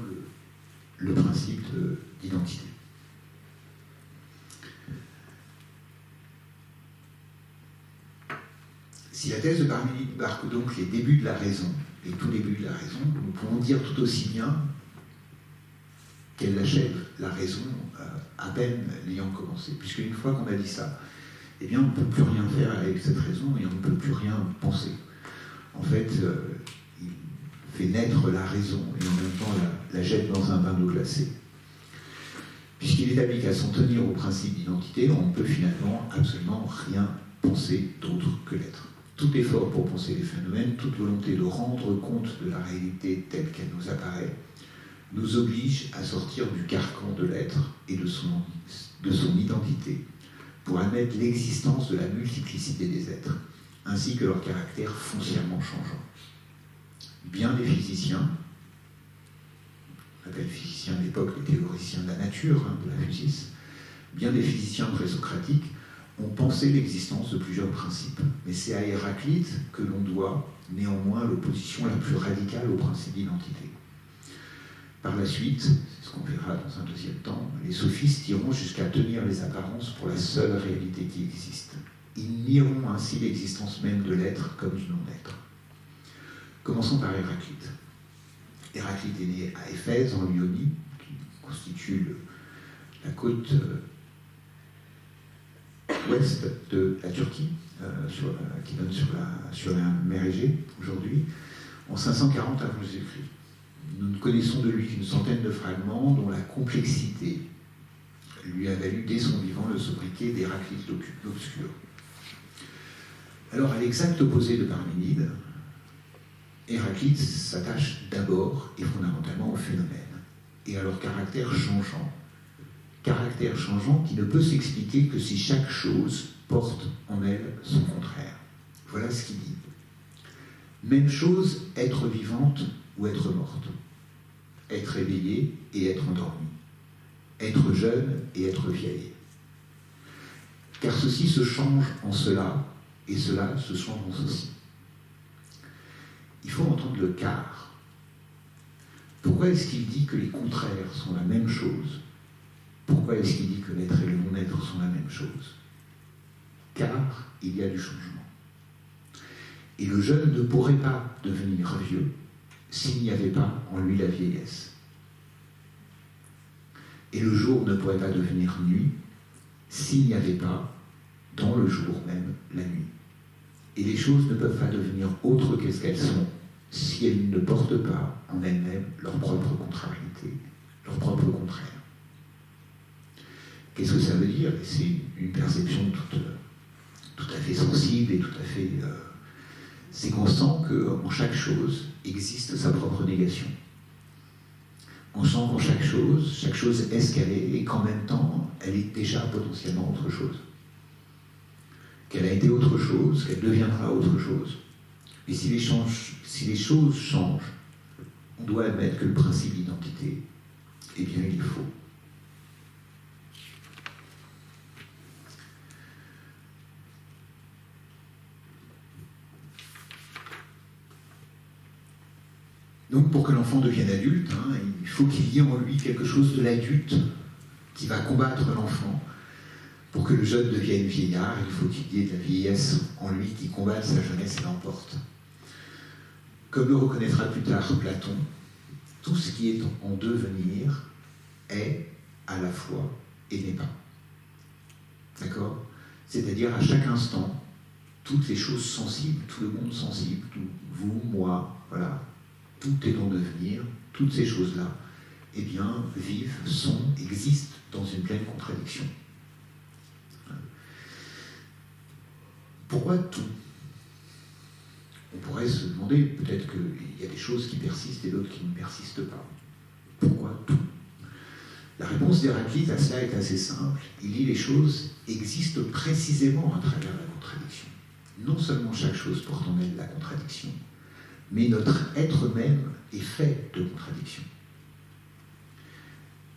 le principe d'identité. Si la thèse de Parménide marque donc les débuts de la raison, les tout débuts de la raison, nous pouvons dire tout aussi bien qu'elle achève la raison à peine l'ayant commencé. Puisque une fois qu'on a dit ça, eh bien, on ne peut plus rien faire avec cette raison et on ne peut plus rien penser. En fait, il fait naître la raison et en même temps la jette dans un bain d'eau glacée. Puisqu'il établit qu'à s'en tenir au principe d'identité, on ne peut finalement absolument rien penser d'autre que l'être. Tout effort pour penser les phénomènes, toute volonté de rendre compte de la réalité telle qu'elle nous apparaît, nous oblige à sortir du carcan de l'être et de son identité, pour admettre l'existence de la multiplicité des êtres, ainsi que leur caractère foncièrement changeant. Bien des physiciens, on appelle physiciens de l'époque les théoriciens de la nature, de la physis, bien des physiciens présocratiques ont pensé l'existence de plusieurs principes. Mais c'est à Héraclite que l'on doit néanmoins l'opposition la plus radicale au principe d'identité. Par la suite, c'est ce qu'on verra dans un deuxième temps, les sophistes iront jusqu'à tenir les apparences pour la seule réalité qui existe. Ils nieront ainsi l'existence même de l'être comme du non-être. Commençons par Héraclite. Héraclite est né à Éphèse, en Lyonie, qui constitue la côte ouest de la Turquie, qui donne sur la mer Égée aujourd'hui, en 540 avant Jésus-Christ. Nous ne connaissons de lui qu'une centaine de fragments dont la complexité lui a valu dès son vivant le sobriquet d'Héraclite l'obscur. Alors, à l'exact opposé de Parménide, Héraclite s'attache d'abord et fondamentalement aux phénomènes et à leur caractère changeant qui ne peut s'expliquer que si chaque chose porte en elle son contraire. Voilà ce qu'il dit. Même chose, être vivante ou être morte, être éveillé et être endormi, être jeune et être vieille. Car ceci se change en cela, et cela se change en ceci. Il faut entendre le quart. Pourquoi est-ce qu'il dit que les contraires sont la même chose? Pourquoi est-ce qu'il dit que l'être et le non-être sont la même chose? Car il y a du changement. Et le jeune ne pourrait pas devenir vieux s'il n'y avait pas en lui la vieillesse. Et le jour ne pourrait pas devenir nuit s'il n'y avait pas dans le jour même la nuit. Et les choses ne peuvent pas devenir autres que ce qu'elles sont si elles ne portent pas en elles-mêmes leur propre contrariété, leur propre contraire. Qu'est-ce que ça veut dire? C'est une perception tout à fait sensible et tout à fait... c'est qu'on sent qu'en chaque chose existe sa propre négation. On sent qu'en chaque chose est ce qu'elle est, et qu'en même temps, elle est déjà potentiellement autre chose. Qu'elle a été autre chose, qu'elle deviendra autre chose. Et si les choses changent, on doit admettre que le principe d'identité, eh bien, il est faux. Donc, pour que l'enfant devienne adulte, il faut qu'il y ait en lui quelque chose de l'adulte qui va combattre l'enfant. Pour que le jeune devienne vieillard, il faut qu'il y ait de la vieillesse en lui qui combatte sa jeunesse et l'emporte. Comme le reconnaîtra plus tard Platon, tout ce qui est en devenir est à la fois et n'est pas. D'accord ? C'est-à-dire à chaque instant, toutes les choses sensibles, tout le monde sensible, vous, moi, voilà, tout est en devenir, toutes ces choses-là, eh bien, vivent, sont, existent dans une pleine contradiction. Pourquoi tout ? On pourrait se demander, peut-être qu'il y a des choses qui persistent et d'autres qui ne persistent pas. Pourquoi tout ? La réponse d'Héraclite à cela est assez simple. Il dit les choses existent précisément à travers la contradiction. Non seulement chaque chose porte en elle la contradiction, mais notre être même est fait de contradictions.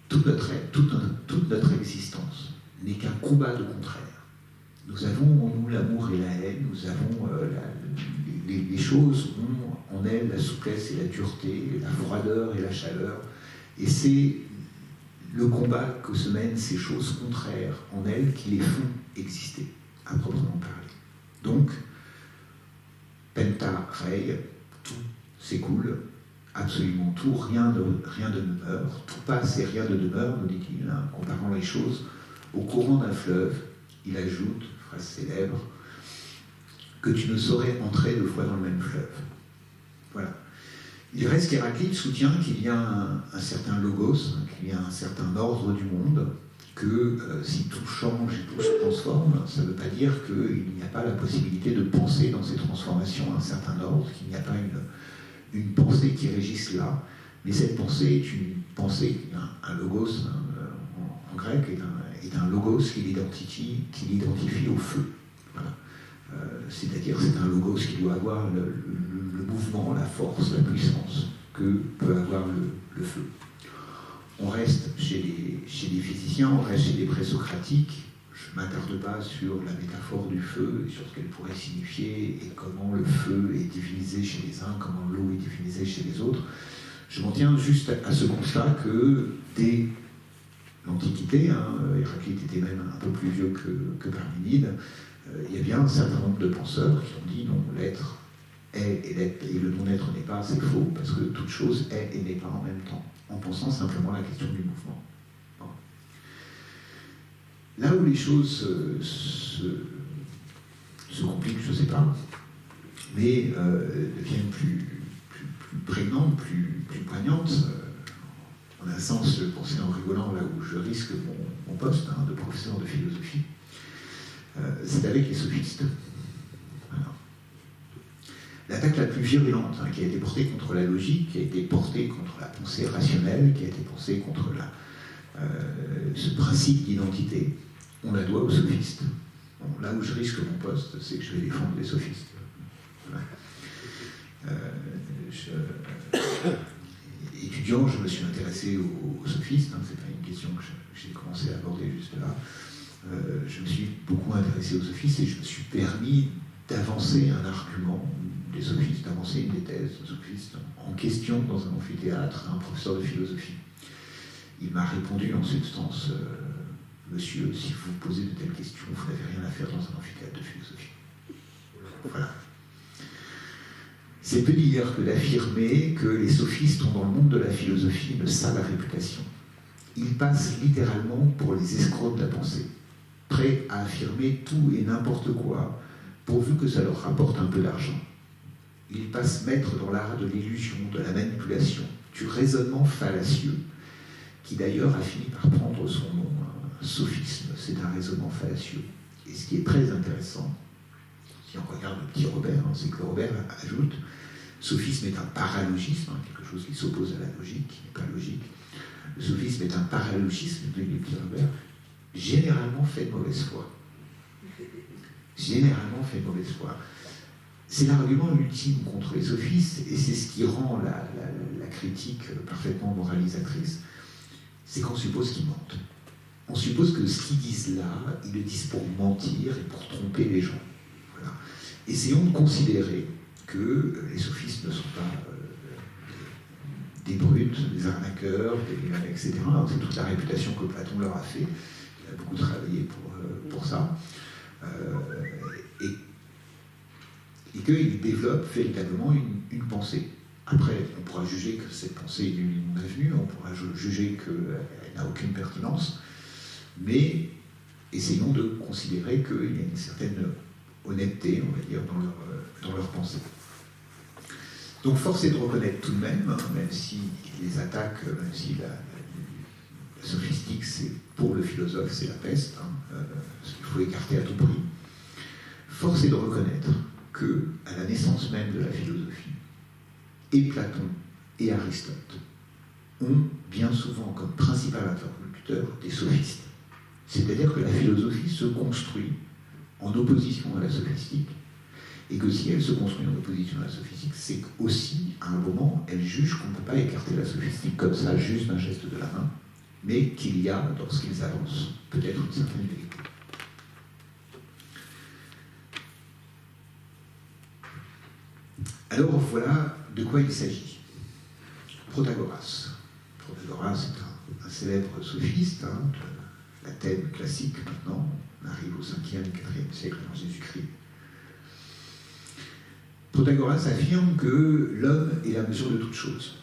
Toute notre existence n'est qu'un combat de contraires. Nous avons en nous l'amour et la haine, nous avons les choses ont en elles la souplesse et la dureté, la froideur et la chaleur, et c'est le combat que se mènent ces choses contraires en elles qui les font exister, à proprement parler. Donc, penta rei, tout s'écoule, absolument tout, rien ne demeure, tout passe et rien ne demeure, nous dit-il, en comparant les choses au courant d'un fleuve. Il ajoute, phrase célèbre, que tu ne saurais entrer deux fois dans le même fleuve. Voilà. Il reste qu'Héraclite soutient qu'il y a un certain logos, qu'il y a un certain ordre du monde, que si tout change et tout se transforme, ça ne veut pas dire qu'il n'y a pas la possibilité de penser dans ces transformations un certain ordre, qu'il n'y a pas une pensée qui régisse là, mais cette pensée est une pensée, un logos en grec est un logos qui l'identifie au feu. Voilà. C'est-à-dire c'est un logos qui doit avoir le mouvement, la force, la puissance que peut avoir le feu. On reste chez les physiciens, on reste chez les présocratiques. Je ne m'attarde pas sur la métaphore du feu et sur ce qu'elle pourrait signifier et comment le feu est divinisé chez les uns, comment l'eau est divinisée chez les autres. Je m'en tiens juste à ce constat que dès l'Antiquité, Héraclite était même un peu plus vieux que Parménide, il y a bien un certain nombre de penseurs qui ont dit non, l'être est et le non-être n'est pas, c'est faux, parce que toute chose est et n'est pas en même temps, en pensant simplement à la question du mouvement. Bon. Là où les choses se compliquent, je ne sais pas, mais deviennent plus prégnantes, plus poignantes, en un sens, je pensais en rigolant, là où je risque mon poste de professeur de philosophie, c'est avec les sophistes. Voilà. L'attaque la plus virulente qui a été portée contre la logique, qui a été portée contre la pensée rationnelle, qui a été portée contre ce principe d'identité, on la doit aux sophistes. Bon, là où je risque mon poste, c'est que je vais défendre les sophistes. Voilà. Étudiant, je me suis intéressé aux sophistes, c'est pas une question que j'ai commencé à aborder juste là. Je me suis beaucoup intéressé aux sophistes et je me suis permis d'avancer un argument des sophistes, d'avancer une des thèses des sophistes en question dans un amphithéâtre à un professeur de philosophie. Il m'a répondu en substance, monsieur, si vous posez de telles questions, vous n'avez rien à faire dans un amphithéâtre de philosophie. Voilà. C'est peu dire que d'affirmer que les sophistes ont dans le monde de la philosophie une sale réputation. Ils passent littéralement pour les escrocs de la pensée, prêts à affirmer tout et n'importe quoi, pourvu que ça leur rapporte un peu d'argent. Ils passent maîtres dans l'art de l'illusion, de la manipulation, du raisonnement fallacieux, qui d'ailleurs a fini par prendre son nom. Un sophisme, c'est un raisonnement fallacieux. Et ce qui est très intéressant, si on regarde le petit Robert, c'est que Robert ajoute sophisme est un paralogisme, quelque chose qui s'oppose à la logique, qui n'est pas logique. Le sophisme est un paralogisme, dit le petit Robert, généralement fait de mauvaise foi. Généralement fait de mauvaise foi. C'est l'argument ultime contre les sophistes, et c'est ce qui rend la critique parfaitement moralisatrice, c'est qu'on suppose qu'ils mentent. On suppose que ce qu'ils disent là, ils le disent pour mentir et pour tromper les gens. Voilà. Essayons de considérer que les sophistes ne sont pas des brutes, des arnaqueurs, etc. C'est toute la réputation que Platon leur a fait. Il a beaucoup travaillé pour ça. Et qu'ils développent véritablement une pensée. Après, on pourra juger que cette pensée est d'une avenue, on pourra juger qu'elle n'a aucune pertinence, mais essayons de considérer qu'il y a une certaine honnêteté, on va dire, dans leur pensée. Donc force est de reconnaître tout de même, même si les attaques, même si la sophistique, c'est pour le philosophe, c'est la peste, ce qu'il faut écarter à tout prix. Force est de reconnaître que, à la naissance même de la philosophie, et Platon et Aristote ont bien souvent comme principal interlocuteur des sophistes. C'est-à-dire que la philosophie se construit en opposition à la sophistique, et que si elle se construit en opposition à la sophistique, c'est qu'aussi, à un moment, elle juge qu'on ne peut pas écarter la sophistique comme ça, juste d'un geste de la main, mais qu'il y a, dans ce qu'ils avancent, peut-être une certaine vérité. Alors voilà de quoi il s'agit. Protagoras. Protagoras est un célèbre sophiste, de l'Athènes classique maintenant. On arrive au 5e, 4e siècle avant Jésus-Christ. Protagoras affirme que l'homme est la mesure de toutes choses,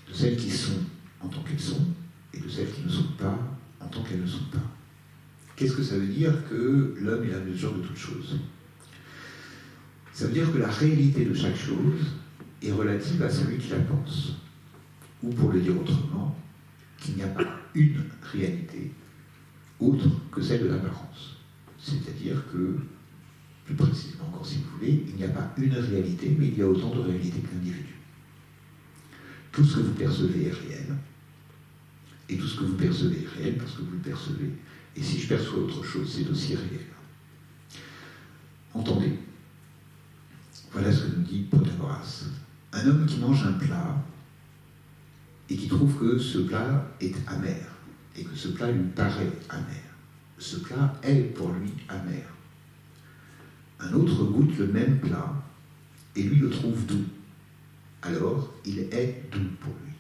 de celles qui sont en tant qu'elles sont, et de celles qui ne sont pas en tant qu'elles ne sont pas. Qu'est-ce que ça veut dire que l'homme est la mesure de toutes choses ? Ça veut dire que la réalité de chaque chose est relative à celui qui la pense. Ou pour le dire autrement, qu'il n'y a pas une réalité autre que celle de l'apparence. C'est-à-dire que, plus précisément encore si vous voulez, il n'y a pas une réalité, mais il y a autant de réalités que d'individus. Tout ce que vous percevez est réel, et tout ce que vous percevez est réel parce que vous le percevez. Et si je perçois autre chose, c'est aussi réel. Entendez. Voilà ce que nous dit Protagoras. Un homme qui mange un plat et qui trouve que ce plat est amer et que ce plat lui paraît amer. Ce plat est pour lui amer. Un autre goûte le même plat et lui le trouve doux. Alors, il est doux pour lui.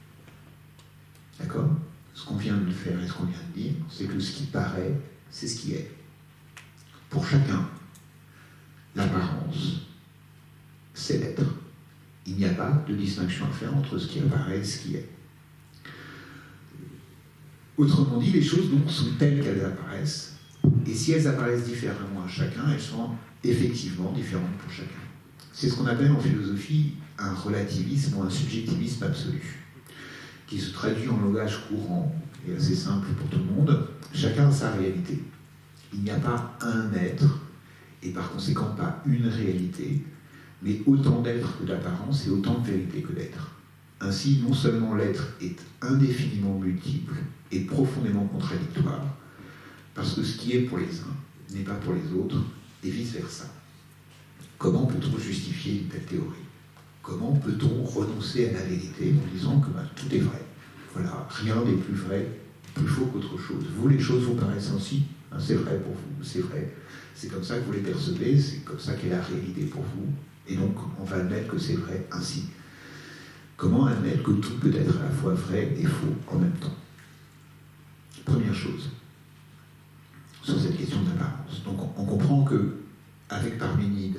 D'accord ? Ce qu'on vient de faire et ce qu'on vient de dire, c'est que ce qui paraît, c'est ce qui est. Pour chacun, l'apparence, c'est l'être. Il n'y a pas de distinction à faire entre ce qui apparaît et ce qui est. Autrement dit, les choses donc sont telles qu'elles apparaissent, et si elles apparaissent différemment à chacun, elles sont effectivement différentes pour chacun. C'est ce qu'on appelle en philosophie un relativisme ou un subjectivisme absolu, qui se traduit en langage courant et assez simple pour tout le monde. Chacun a sa réalité. Il n'y a pas un être, et par conséquent pas une réalité, mais autant d'êtres que d'apparence et autant de vérité que d'être. Ainsi, non seulement l'être est indéfiniment multiple et profondément contradictoire, parce que ce qui est pour les uns n'est pas pour les autres, et vice-versa. Comment peut-on justifier une telle théorie ? Comment peut-on renoncer à la vérité en disant que tout est vrai ? Voilà, rien n'est plus vrai, plus faux qu'autre chose. Vous, les choses vous paraissent ainsi, c'est vrai pour vous, c'est vrai. C'est comme ça que vous les percevez, c'est comme ça qu'est la réalité pour vous. Et donc, on va admettre que c'est vrai ainsi. Comment admettre que tout peut être à la fois vrai et faux en même temps ? Première chose, sur cette question d'apparence. Donc, on comprend que, avec Parménide,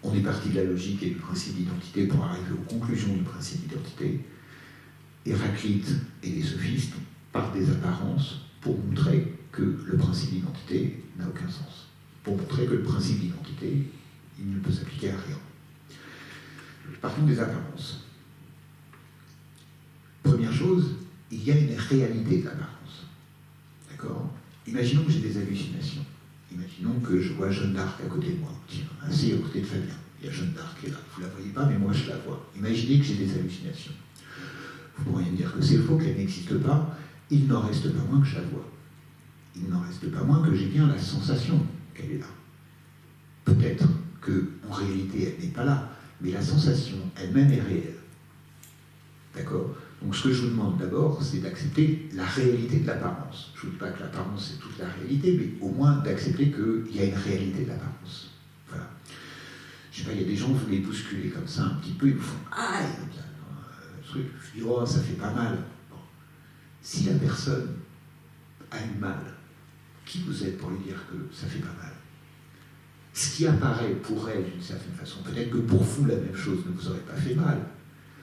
on est parti de la logique et du principe d'identité pour arriver aux conclusions du principe d'identité. Héraclite et les sophistes partent des apparences pour montrer que le principe d'identité n'a aucun sens. Pour montrer que le principe d'identité, il ne peut s'appliquer à rien. Partons des apparences. Première chose, il y a une réalité de l'apparence. D'accord ? Imaginons que j'ai des hallucinations. Imaginons que je vois Jeanne d'Arc à côté de moi, tiens, assis à côté de Fabien. Il y a Jeanne d'Arc qui est là. Vous ne la voyez pas, mais moi je la vois. Imaginez que j'ai des hallucinations. Vous pourriez me dire que c'est faux, qu'elle n'existe pas. Il n'en reste pas moins que je la vois. Il n'en reste pas moins que j'ai bien la sensation qu'elle est là. Peut-être qu'en réalité, elle n'est pas là, mais la sensation elle-même est réelle. D'accord ? Donc ce que je vous demande d'abord, c'est d'accepter la réalité de l'apparence. Je ne vous dis pas que l'apparence c'est toute la réalité, mais au moins d'accepter qu'il y a une réalité de l'apparence. Voilà. Je ne sais pas, il y a des gens, vous les bousculez comme ça un petit peu, ils vous font « aïe !» truc. Je dis « oh, ça fait pas mal ». Bon. Si la personne a eu mal, qui vous êtes pour lui dire que ça fait pas mal ? Ce qui apparaît pour elle d'une certaine façon, peut-être que pour vous la même chose ne vous aurait pas fait mal,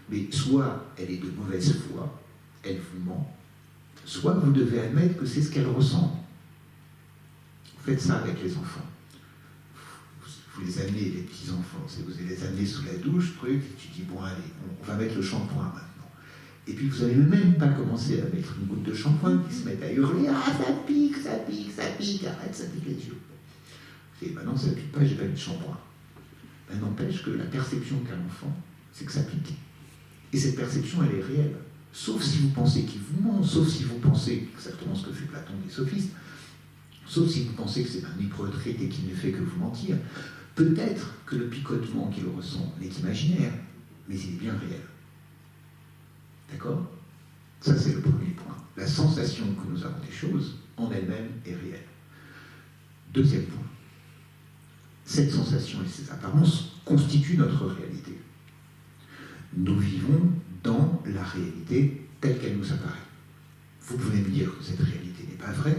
mais soit elle est de mauvaise foi, elle vous ment, soit vous devez admettre que c'est ce qu'elle ressent. Vous faites ça avec les enfants. Vous les amenez, les petits-enfants, vous allez les amener sous la douche, truc, et tu dis, bon allez, on va mettre le shampoing maintenant. Et puis vous n'avez même pas commencé à mettre une goutte de shampoing, qui se mettent à hurler, ah ça pique, ça pique, ça pique, arrête, ça pique les yeux. Et maintenant ça ne pique pas, j'ai pas mis de shampoing. Ben, n'empêche que la perception qu'a l'enfant, c'est que ça pique. Et cette perception, elle est réelle. Sauf si vous pensez qu'il vous ment, sauf si vous pensez exactement ce que fait Platon des sophistes, sauf si vous pensez que c'est un hypocrite et qu'il ne fait que vous mentir. Peut-être que le picotement qu'il ressent n'est imaginaire, mais il est bien réel. D'accord ? Ça, c'est le premier point. La sensation que nous avons des choses, en elle-même, est réelle. Deuxième point. Cette sensation et ces apparences constituent notre réalité. Nous vivons dans la réalité telle qu'elle nous apparaît. Vous pouvez me dire que cette réalité n'est pas vraie,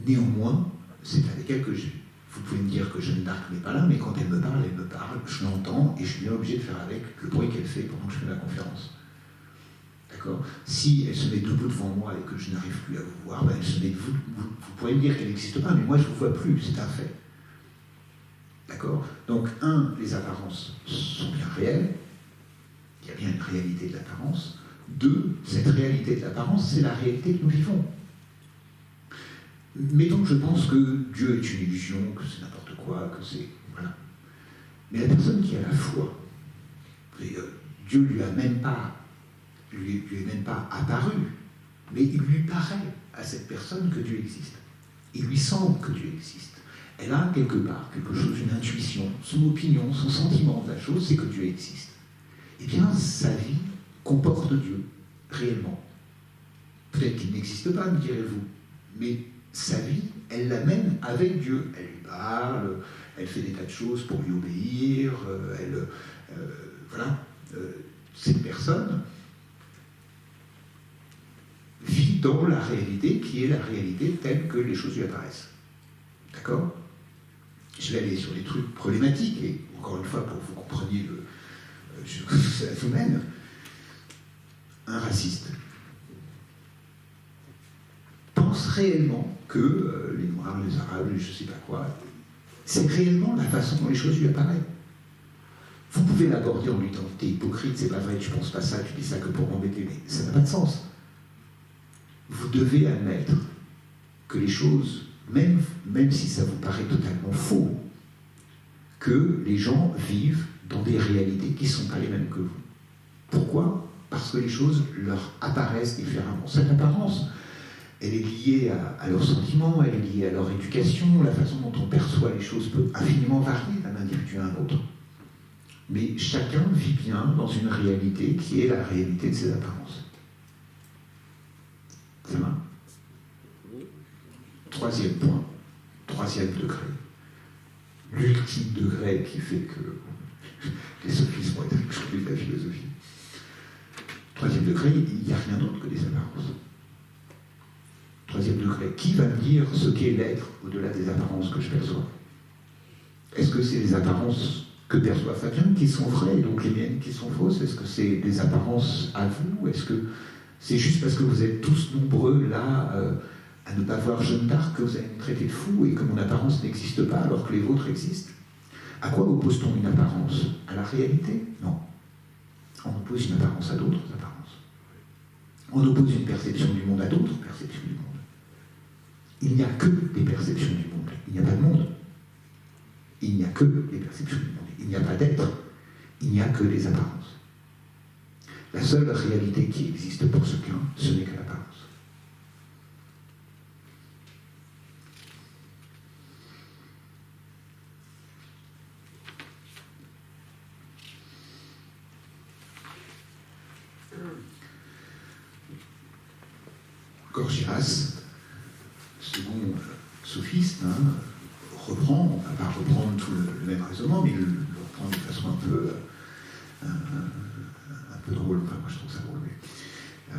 néanmoins, c'est avec elle que je vis. Vous pouvez me dire que Jeanne d'Arc n'est pas là, mais quand elle me parle, je l'entends et je suis bien obligé de faire avec le bruit qu'elle fait pendant que je fais la conférence. D'accord ? Si elle se met debout devant moi et que je n'arrive plus à vous voir, ben elle se met debout. Vous pourriez me dire qu'elle n'existe pas, mais moi je ne vous vois plus, c'est un fait. D'accord ? Donc, les apparences sont bien réelles. Il y a bien une réalité de l'apparence. 2, cette réalité de l'apparence, c'est la réalité que nous vivons. Mettons que je pense que Dieu est une illusion, que c'est n'importe quoi, que c'est... Voilà. Mais la personne qui a la foi, Dieu lui est même pas apparu, mais il lui paraît à cette personne que Dieu existe. Il lui semble que Dieu existe. Elle a quelque part quelque chose, une intuition, son opinion, son sentiment de la chose, c'est que Dieu existe. Eh bien, sa vie comporte Dieu, réellement. Peut-être qu'il n'existe pas, me direz-vous, mais sa vie, elle l'amène avec Dieu. Elle lui parle, elle fait des tas de choses pour lui obéir, voilà. Cette personne vit dans la réalité qui est la réalité telle que les choses lui apparaissent. D'accord ? Je vais aller sur des trucs problématiques, et encore une fois, pour que vous compreniez la phénomène, un raciste pense réellement que les Noirs, les Arabes, je ne sais pas quoi, c'est réellement la façon dont les choses lui apparaissent. Vous pouvez l'aborder en lui disant « t'es hypocrite, c'est pas vrai, tu penses pas ça, tu dis ça que pour m'embêter », mais ça n'a pas de sens. Vous devez admettre que les choses, même si ça vous paraît totalement faux, que les gens vivent dans des réalités qui ne sont pas les mêmes que vous. Pourquoi ? Parce que les choses leur apparaissent différemment. Cette apparence, elle est liée à leurs sentiments, elle est liée à leur éducation, la façon dont on perçoit les choses peut infiniment varier d'un individu à un autre. Mais chacun vit bien dans une réalité qui est la réalité de ses apparences. Ça va ? Troisième point, troisième degré. L'ultime degré qui fait que les sophistes vont être exclus de la philosophie. Troisième degré, il n'y a rien d'autre que des apparences. Troisième degré, qui va me dire ce qu'est l'être au-delà des apparences que je perçois ? Est-ce que c'est les apparences que perçoit Fabien qui sont vraies et donc les miennes qui sont fausses ? Est-ce que c'est des apparences à vous ? Est-ce que c'est juste parce que vous êtes tous nombreux là à ne pas voir Jeanne d'Arc que vous allez me traiter de fou et que mon apparence n'existe pas alors que les vôtres existent ? À quoi oppose-t-on une apparence ? À la réalité ? Non. On oppose une apparence à d'autres apparences. On oppose une perception du monde à d'autres perceptions du monde. Il n'y a que des perceptions du monde. Il n'y a pas de monde. Il n'y a que des perceptions du monde. Il n'y a pas d'être. Il n'y a que des apparences. La seule réalité qui existe pour chacun, ce n'est que l'apparence. Gorgias, second sophiste, reprend, on ne va pas reprendre tout le même raisonnement, mais il le reprend de façon un peu drôle, enfin moi je trouve ça drôle, mais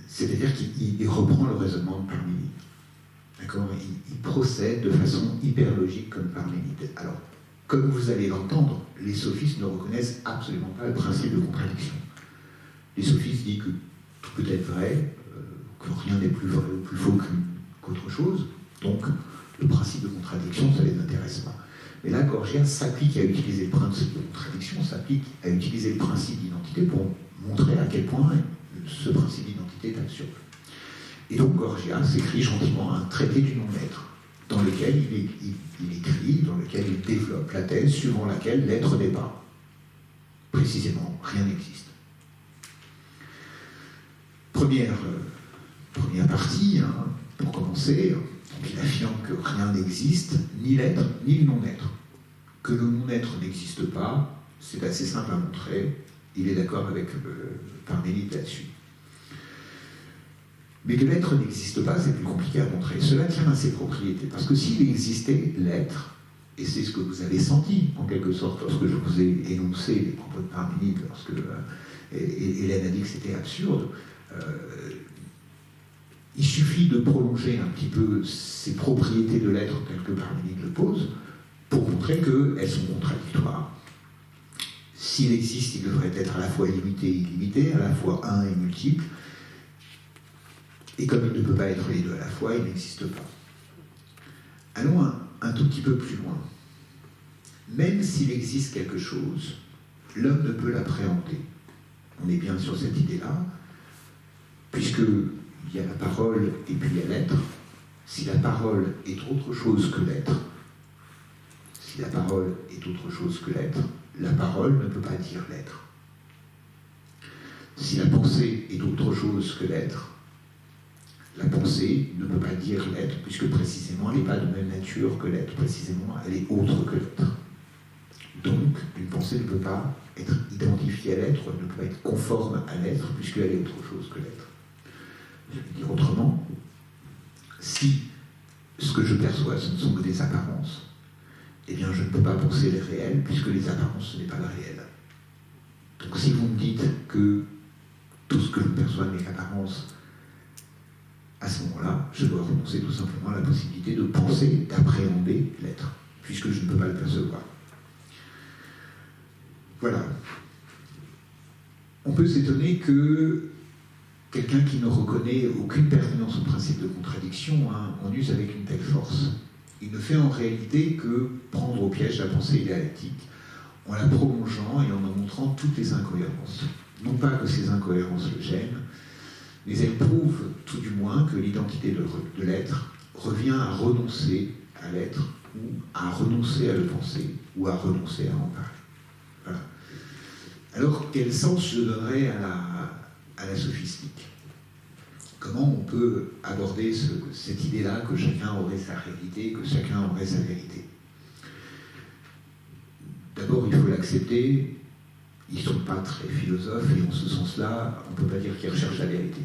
c'est-à-dire qu'il reprend le raisonnement de Parménide. D'accord, il procède de façon hyper logique comme Parménide. Alors, comme vous allez l'entendre, les sophistes ne reconnaissent absolument pas le principe de contradiction. Les sophistes disent que tout peut être vrai, que rien n'est plus vrai ou plus faux qu'autre chose, donc le principe de contradiction, ça ne les intéresse pas. Mais là, Gorgias s'applique à utiliser le principe de contradiction, s'applique à utiliser le principe d'identité pour montrer à quel point ce principe d'identité est absurde. Et donc Gorgias écrit gentiment un traité du non-être, dans lequel il écrit, dans lequel il développe la thèse suivant laquelle l'être n'est pas. Précisément, rien n'existe. Première partie, pour commencer, il affirme que rien n'existe, ni l'être, ni le non-être. Que le non-être n'existe pas, c'est assez simple à montrer, il est d'accord avec Parménide là-dessus. Mais que l'être n'existe pas, c'est plus compliqué à montrer. Cela tient à ses propriétés, parce que s'il existait l'être, et c'est ce que vous avez senti, en quelque sorte, lorsque je vous ai énoncé les propos de Parménide, lorsque Hélène a dit que c'était absurde, il suffit de prolonger un petit peu ces propriétés de l'être telles que Parménide le pose, pour montrer qu'elles sont contradictoires. S'il existe, il devrait être à la fois limité et illimité, à la fois un et multiple, et comme il ne peut pas être les deux à la fois, il n'existe pas. Allons un tout petit peu plus loin. Même s'il existe quelque chose, l'homme ne peut l'appréhender. On est bien sur cette idée-là, puisqu'il y a la parole et puis il y a l'être. Si la parole est autre chose que l'être, si la parole est autre chose que l'être, la parole ne peut pas dire l'être. Si la pensée est autre chose que l'être, la pensée ne peut pas dire l'être, puisque précisément elle n'est pas de même nature que l'être, précisément elle est autre que l'être. Donc, une pensée ne peut pas être identifiée à l'être, ne peut pas être conforme à l'être, puisqu'elle est autre chose que l'être. Je vais dire autrement, si ce que je perçois, ce ne sont que des apparences, eh bien je ne peux pas penser les réels, puisque les apparences, ce n'est pas le réel. Donc si vous me dites que tout ce que je perçois n'est qu'apparence, à ce moment-là, je dois renoncer tout simplement à la possibilité de penser, d'appréhender l'être, puisque je ne peux pas le percevoir. Voilà. On peut s'étonner que quelqu'un qui ne reconnaît aucune pertinence au principe de contradiction en use avec une telle force. Il ne fait en réalité que prendre au piège la pensée idéalectique en la prolongeant et en montrant toutes les incohérences. Non pas que ces incohérences le gênent, mais elles prouvent tout du moins que l'identité de l'être revient à renoncer à l'être ou à renoncer à le penser ou à renoncer à en parler. Voilà. Alors, quel sens je donnerais à la sophistique? Comment on peut aborder cette idée-là que chacun aurait sa réalité, que chacun aurait sa vérité? D'abord, il faut l'accepter. Ils ne sont pas très philosophes, et en ce sens-là, on ne peut pas dire qu'ils recherchent la vérité.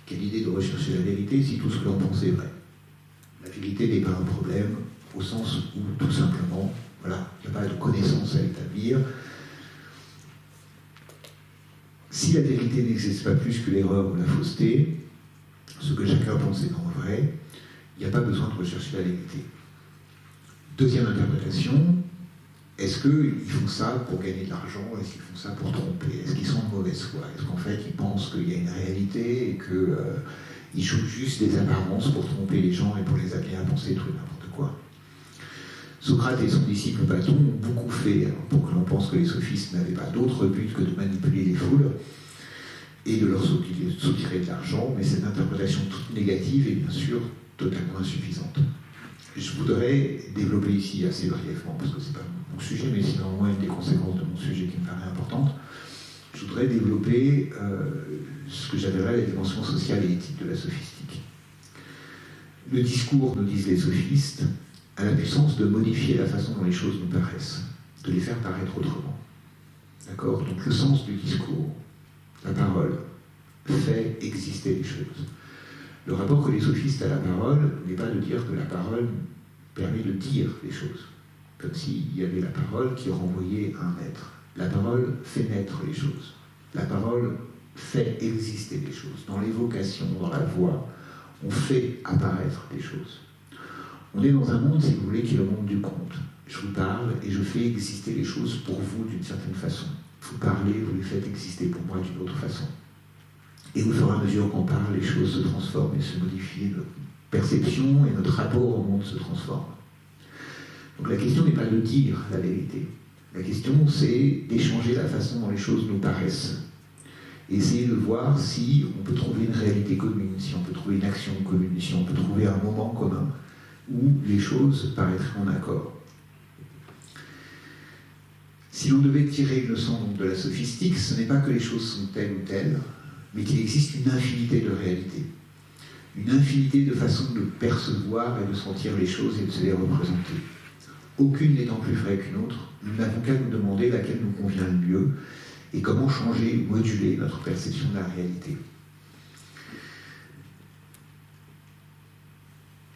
Quelle idée de rechercher la vérité si tout ce que l'on pense est vrai? La vérité n'est pas un problème, au sens où, tout simplement, voilà, il n'y a pas de connaissance à établir. Si la vérité n'existe pas plus que l'erreur ou la fausseté, ce que chacun pense étant vrai, il n'y a pas besoin de rechercher la vérité. Deuxième interprétation, est-ce qu'ils font ça pour gagner de l'argent? Est-ce qu'ils font ça pour tromper? Est-ce qu'ils sont de mauvaise foi? Est-ce qu'en fait ils pensent qu'il y a une réalité et qu'ils jouent juste des apparences pour tromper les gens et pour les amener à penser tout et n'importe quoi? Socrate et son disciple Platon ont beaucoup fait pour que l'on pense que les sophistes n'avaient pas d'autre but que de manipuler les foules. et de leur soutirer de l'argent, mais cette interprétation toute négative est bien sûr totalement insuffisante. Je voudrais développer ici assez brièvement, parce que ce n'est pas mon sujet, mais c'est néanmoins une des conséquences de mon sujet qui me paraît importante. Je voudrais développer ce que j'appellerais la dimension sociale et éthique de la sophistique. Le discours, nous disent les sophistes, a la puissance de modifier la façon dont les choses nous paraissent, de les faire paraître autrement. D'accord ? Donc le sens du discours, la parole, fait exister les choses. Le rapport que les sophistes à la parole n'est pas de dire que la parole permet de dire les choses, comme s'il y avait la parole qui renvoyait un être. La parole fait naître les choses. La parole fait exister les choses. Dans l'évocation, dans la voix, on fait apparaître des choses. On est dans un monde, si vous voulez, qui est le monde du conte. Je vous parle et je fais exister les choses pour vous d'une certaine façon. Vous parlez, vous les faites exister pour moi d'une autre façon. Et au fur et à mesure qu'on parle, les choses se transforment et se modifient. Notre perception et notre rapport au monde se transforment. Donc la question n'est pas de dire la vérité. La question, c'est d'échanger la façon dont les choses nous paraissent. Et essayer de voir si on peut trouver une réalité commune, si on peut trouver une action commune, si on peut trouver un moment commun où les choses paraîtraient en accord. Si l'on devait tirer une leçon donc, de la sophistique, ce n'est pas que les choses sont telles ou telles, mais qu'il existe une infinité de réalités. Une infinité de façons de percevoir et de sentir les choses et de se les représenter. Aucune n'étant plus vraie qu'une autre, nous n'avons qu'à nous demander laquelle nous convient le mieux et comment changer ou moduler notre perception de la réalité.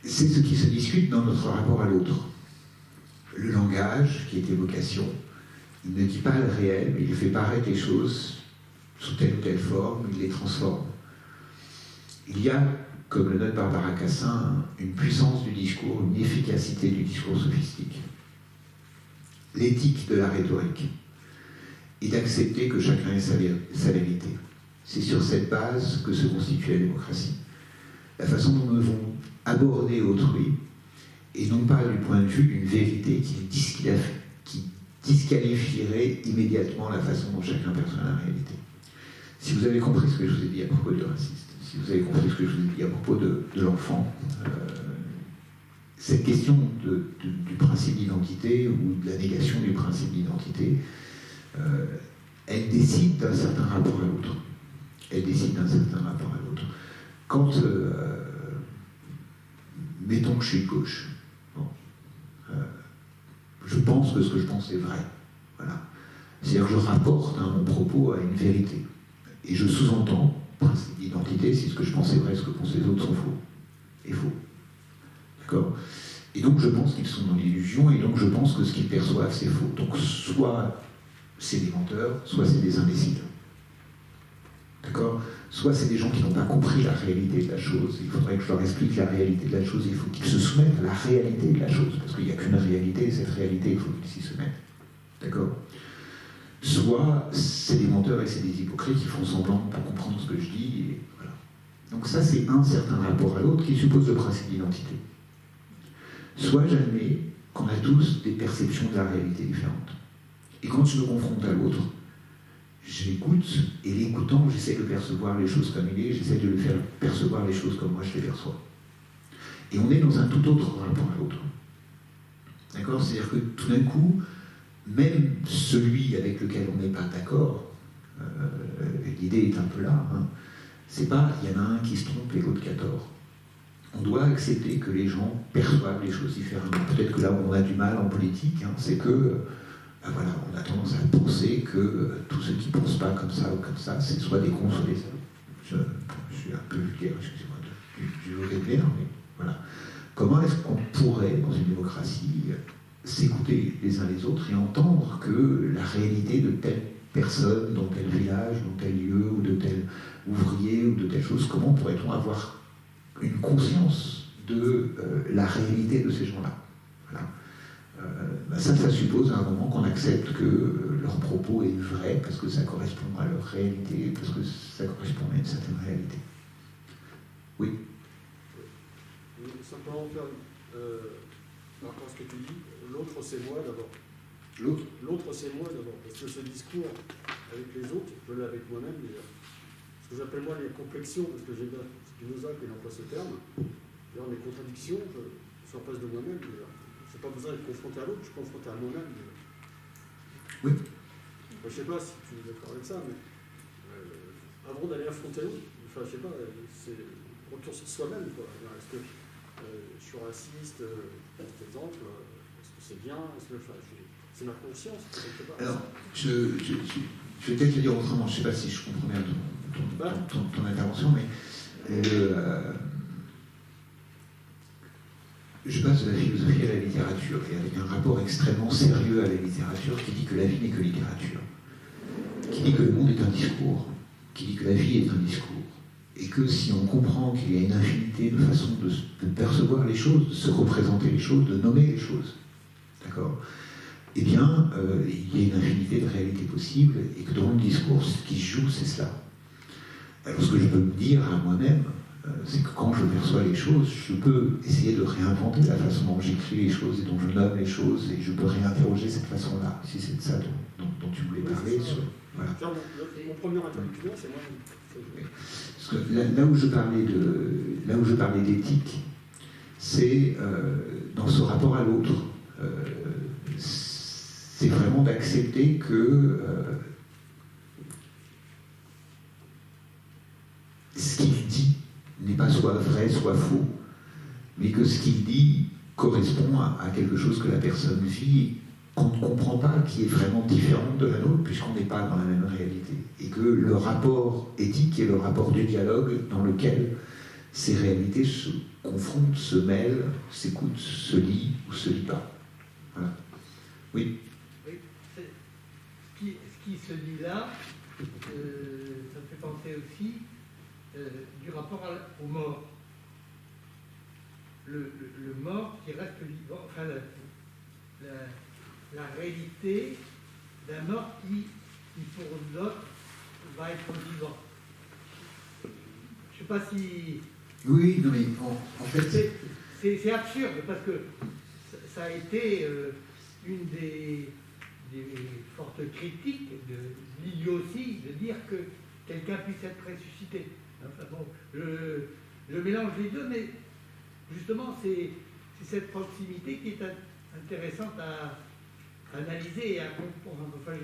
C'est ce qui se discute dans notre rapport à l'autre. Le langage, qui est évocation, il ne dit pas le réel, mais il fait paraître les choses sous telle ou telle forme, il les transforme. Il y a, comme le note Barbara Cassin, une puissance du discours, une efficacité du discours sophistique. L'éthique de la rhétorique est d'accepter que chacun ait sa vérité. C'est sur cette base que se constitue la démocratie. La façon dont nous devons aborder autrui, et non pas du point de vue d'une vérité qui disqualifierait immédiatement la façon dont chacun perçoit la réalité. Si vous avez compris ce que je vous ai dit à propos du raciste, si vous avez compris ce que je vous ai dit à propos de l'enfant, cette question du principe d'identité ou de la négation du principe d'identité, elle décide d'un certain rapport à l'autre. Elle décide d'un certain rapport à l'autre. Quand, mettons que je suis de gauche, bon, je pense que ce que je pense est vrai. Voilà. C'est-à-dire que je rapporte mon propos à une vérité. Et je sous-entends, principe d'identité, si ce que je pense est vrai, ce que pensent les autres sont faux. Et faux. D'accord ? Et donc je pense qu'ils sont dans l'illusion, et donc je pense que ce qu'ils perçoivent, c'est faux. Donc soit c'est des menteurs, soit c'est des imbéciles. D'accord ? Soit c'est des gens qui n'ont pas compris la réalité de la chose, il faudrait que je leur explique la réalité de la chose, il faut qu'ils se soumettent à la réalité de la chose, parce qu'il n'y a qu'une réalité, et cette réalité, il faut qu'ils s'y soumettent. D'accord ? Soit c'est des menteurs et c'est des hypocrites qui font semblant de ne pas comprendre ce que je dis, et voilà. Donc ça, c'est un certain rapport à l'autre qui suppose le principe d'identité. Soit j'admets qu'on a tous des perceptions de la réalité différentes. Et quand je me confronte à l'autre, j'écoute, et l'écoutant, j'essaie de percevoir les choses comme il est, j'essaie de lui faire percevoir les choses comme moi je les perçois. Et on est dans un tout autre rapport à l'autre. D'accord ? C'est-à-dire que tout d'un coup, même celui avec lequel on n'est pas d'accord, l'idée est un peu là, hein, c'est pas il y en a un qui se trompe et l'autre qui a tort. On doit accepter que les gens perçoivent les choses différemment. Peut-être que là où on a du mal en politique, hein, c'est que voilà, on a tendance à penser que tous ceux qui ne pensent pas comme ça ou comme ça, c'est soit des cons, soit des salauds. Je suis un peu vulgaire, excusez-moi du vocabulaire, mais voilà. Comment est-ce qu'on pourrait, dans une démocratie, s'écouter les uns les autres et entendre que la réalité de telle personne, dans tel village, dans tel lieu, ou de tel ouvrier, ou de telle chose, comment pourrait-on avoir une conscience de la réalité de ces gens-là. Voilà. Ça suppose à un moment qu'on accepte que leur propos est vrai, parce que ça correspond à leur réalité, parce que ça correspond à une certaine réalité. Oui. Simplement faire, par rapport à ce que tu dis, l'autre c'est moi d'abord. L'autre c'est moi d'abord, parce que ce discours avec les autres, je l'ai avec moi-même déjà. ce que j'appelle moi les complexions, parce que j'aime bien Spinoza qui emploie ce terme. D'ailleurs, les contradictions, je suis en face de moi-même. Je n'ai pas besoin d'être confronté à l'autre, je suis confronté à moi-même. Oui. Je ne sais pas si tu es d'accord avec ça, mais avant d'aller affronter l'autre, enfin, je sais pas, c'est retour sur soi-même, quoi. Est-ce que je suis raciste, par exemple, est-ce que c'est bien, c'est ma conscience, quelque part. Alors, je vais peut-être le dire autrement, je ne sais pas si je comprends bien ton intervention, mais je passe de la philosophie à la littérature, et avec un rapport extrêmement sérieux à la littérature qui dit que la vie n'est que littérature, qui dit que le monde est un discours, qui dit que la vie est un discours, et que si on comprend qu'il y a une infinité de façons de percevoir les choses, de se représenter les choses, de nommer les choses, d'accord ? Eh bien, il y a une infinité de réalités possibles, et que dans le discours, ce qui se joue, c'est cela. Alors, ce que je peux me dire à moi-même, c'est que quand je perçois les choses, je peux essayer de réinventer la façon dont j'écris les choses et dont je nomme les choses, et je peux réinterroger cette façon-là, si c'est de ça dont tu voulais parler. Voilà. Mon premier interlocuteur, c'est moi. Parce que là où je parlais d'éthique, c'est dans ce rapport à l'autre. C'est vraiment d'accepter que ce qu'il dit n'est pas soit vrai, soit faux, mais que ce qu'il dit correspond à quelque chose que la personne vit, qu'on ne comprend pas, qui est vraiment différente de la nôtre, puisqu'on n'est pas dans la même réalité. Et que le rapport éthique est le rapport du dialogue dans lequel ces réalités se confrontent, se mêlent, s'écoutent, se lient ou se lient pas. Voilà. Oui. Ce qui se dit là, ça me fait penser aussi du rapport aux morts. Le mort qui reste vivant, enfin la réalité d'un mort qui pour d'autres va être vivant. Je ne sais pas si... Oui, non mais en fait... C'est absurde parce que ça a été une des fortes critiques de l'idiotie de dire que quelqu'un puisse être ressuscité. Enfin bon, je mélange les deux, mais justement c'est cette proximité qui est intéressante à analyser et à comprendre. Enfin,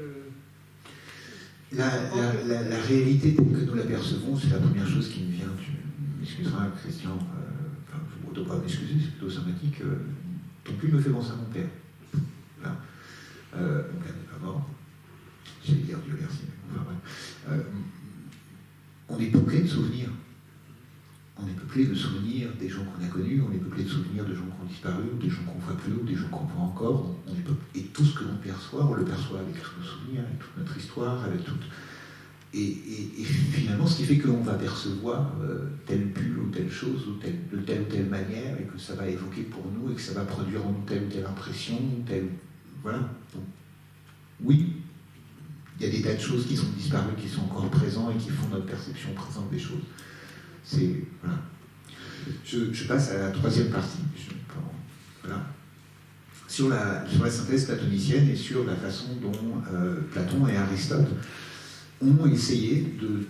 la réalité telle que nous l'apercevons, c'est la première chose qui me vient. Tu m'excuseras, Christian, je ne dois pas m'excuser, c'est plutôt sympathique. Ton pull me fait penser à mon père. Voilà. Mon père n'est pas mort. J'allais dire Dieu merci. Enfin, bref. On est peuplé de souvenirs. On est peuplé de souvenirs des gens qu'on a connus, on est peuplé de souvenirs de gens qui ont disparu, ou des gens qu'on ne voit plus, ou des gens qu'on voit encore. Et tout ce que l'on perçoit, on le perçoit avec tous nos souvenirs, avec toute notre histoire, avec toute... Et finalement, ce qui fait que l'on va percevoir tel pull ou telle chose, de telle ou telle manière, et que ça va évoquer pour nous, et que ça va produire en nous telle ou telle impression, telle... Voilà. Donc, oui, il y a des tas de choses qui sont disparues, qui sont encore présentes, et qui font notre perception présente des choses. Voilà. Je passe à la troisième partie. Voilà. Sur la synthèse platonicienne et sur la façon dont Platon et Aristote ont essayé de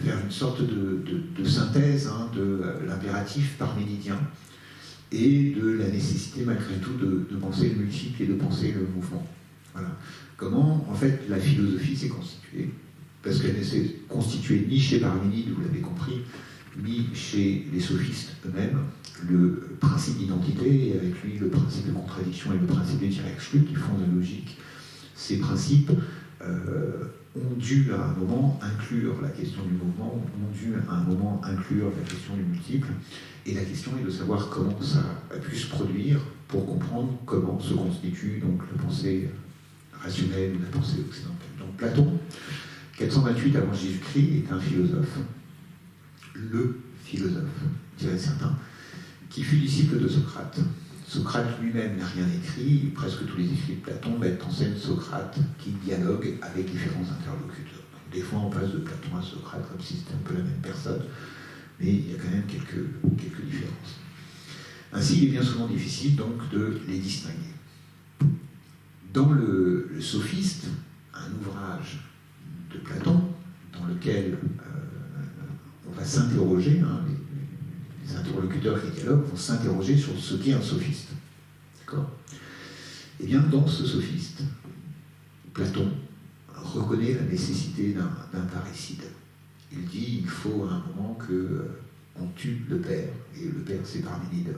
faire une sorte de synthèse de l'impératif parménidien et de la nécessité malgré tout de penser le multiple et de penser le mouvement. Voilà. Comment en fait la philosophie s'est constituée, parce qu'elle ne s'est constituée ni chez Parménide, vous l'avez compris, ni chez les sophistes eux-mêmes. Le principe d'identité, et avec lui le principe de contradiction et le principe des tirs exclus qui font la logique, ces principes ont dû à un moment inclure la question du mouvement, ont dû à un moment inclure la question du multiple, et la question est de savoir comment ça a pu se produire pour comprendre comment se constitue donc la pensée rationnelle ou la pensée occidentale. Donc Platon, 428 avant Jésus-Christ, est un philosophe, le philosophe, diraient certains, qui fut disciple de Socrate. Socrate lui-même n'a rien écrit, presque tous les écrits de Platon mettent en scène Socrate qui dialogue avec différents interlocuteurs. Donc, des fois on passe de Platon à Socrate comme si c'était un peu la même personne, mais il y a quand même quelques différences. Ainsi, il est bien souvent difficile donc de les distinguer. Dans le Sophiste, un ouvrage de Platon, dans lequel on va s'interroger, hein, les interlocuteurs et les dialogues vont s'interroger sur ce qu'est un sophiste. D'accord ? Eh bien, dans ce sophiste, Platon reconnaît la nécessité d'un parricide. Il dit il faut à un moment qu'on tue le père, et le père c'est Parménide,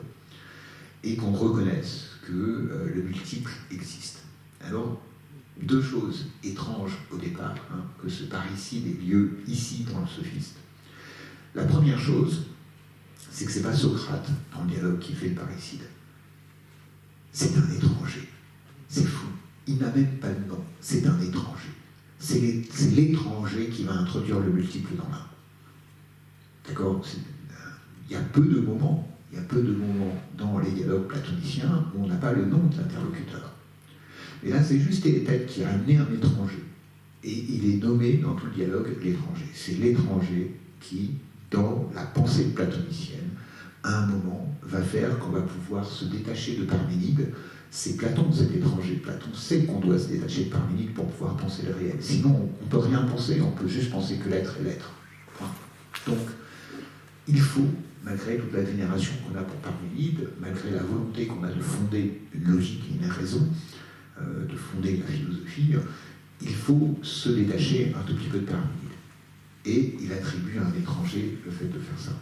et qu'on reconnaisse que le multiple existe. Alors, deux choses étranges au départ, hein, que ce parricide ait lieu ici dans le sophiste. La première chose, c'est que ce n'est pas Socrate dans le dialogue qui fait le parricide. C'est un étranger. C'est fou. Il n'a même pas de nom. C'est un étranger. C'est l'étranger qui va introduire le multiple dans l'un. D'accord ? Il y a peu de moments dans les dialogues platoniciens où on n'a pas le nom de l'interlocuteur. Et là, c'est juste Théétète qui a amené un étranger. Et il est nommé dans tout le dialogue l'étranger. C'est l'étranger qui, dans la pensée platonicienne, à un moment, va faire qu'on va pouvoir se détacher de Parménide. C'est Platon, cet étranger. Platon sait qu'on doit se détacher de Parménide pour pouvoir penser le réel. Sinon, on ne peut rien penser, on peut juste penser que l'être est l'être. Donc, il faut, malgré toute la vénération qu'on a pour Parménide, malgré la volonté qu'on a de fonder une logique et une raison, de fonder la philosophie, il faut se détacher un tout petit peu de Parménide. Et il attribue à un étranger le fait de faire ça.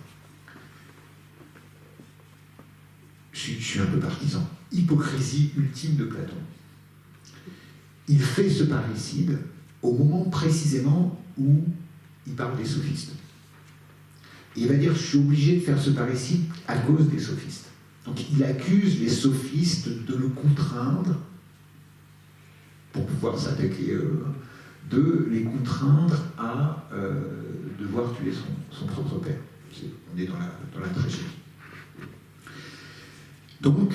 Je suis un peu partisan. Hypocrisie ultime de Platon. Il fait ce parricide au moment précisément où il parle des sophistes. Et il va dire, je suis obligé de faire ce parricide à cause des sophistes. Donc il accuse les sophistes de le contraindre, pour pouvoir s'attaquer, de les contraindre à devoir tuer son propre père. On est dans la tragédie. Donc,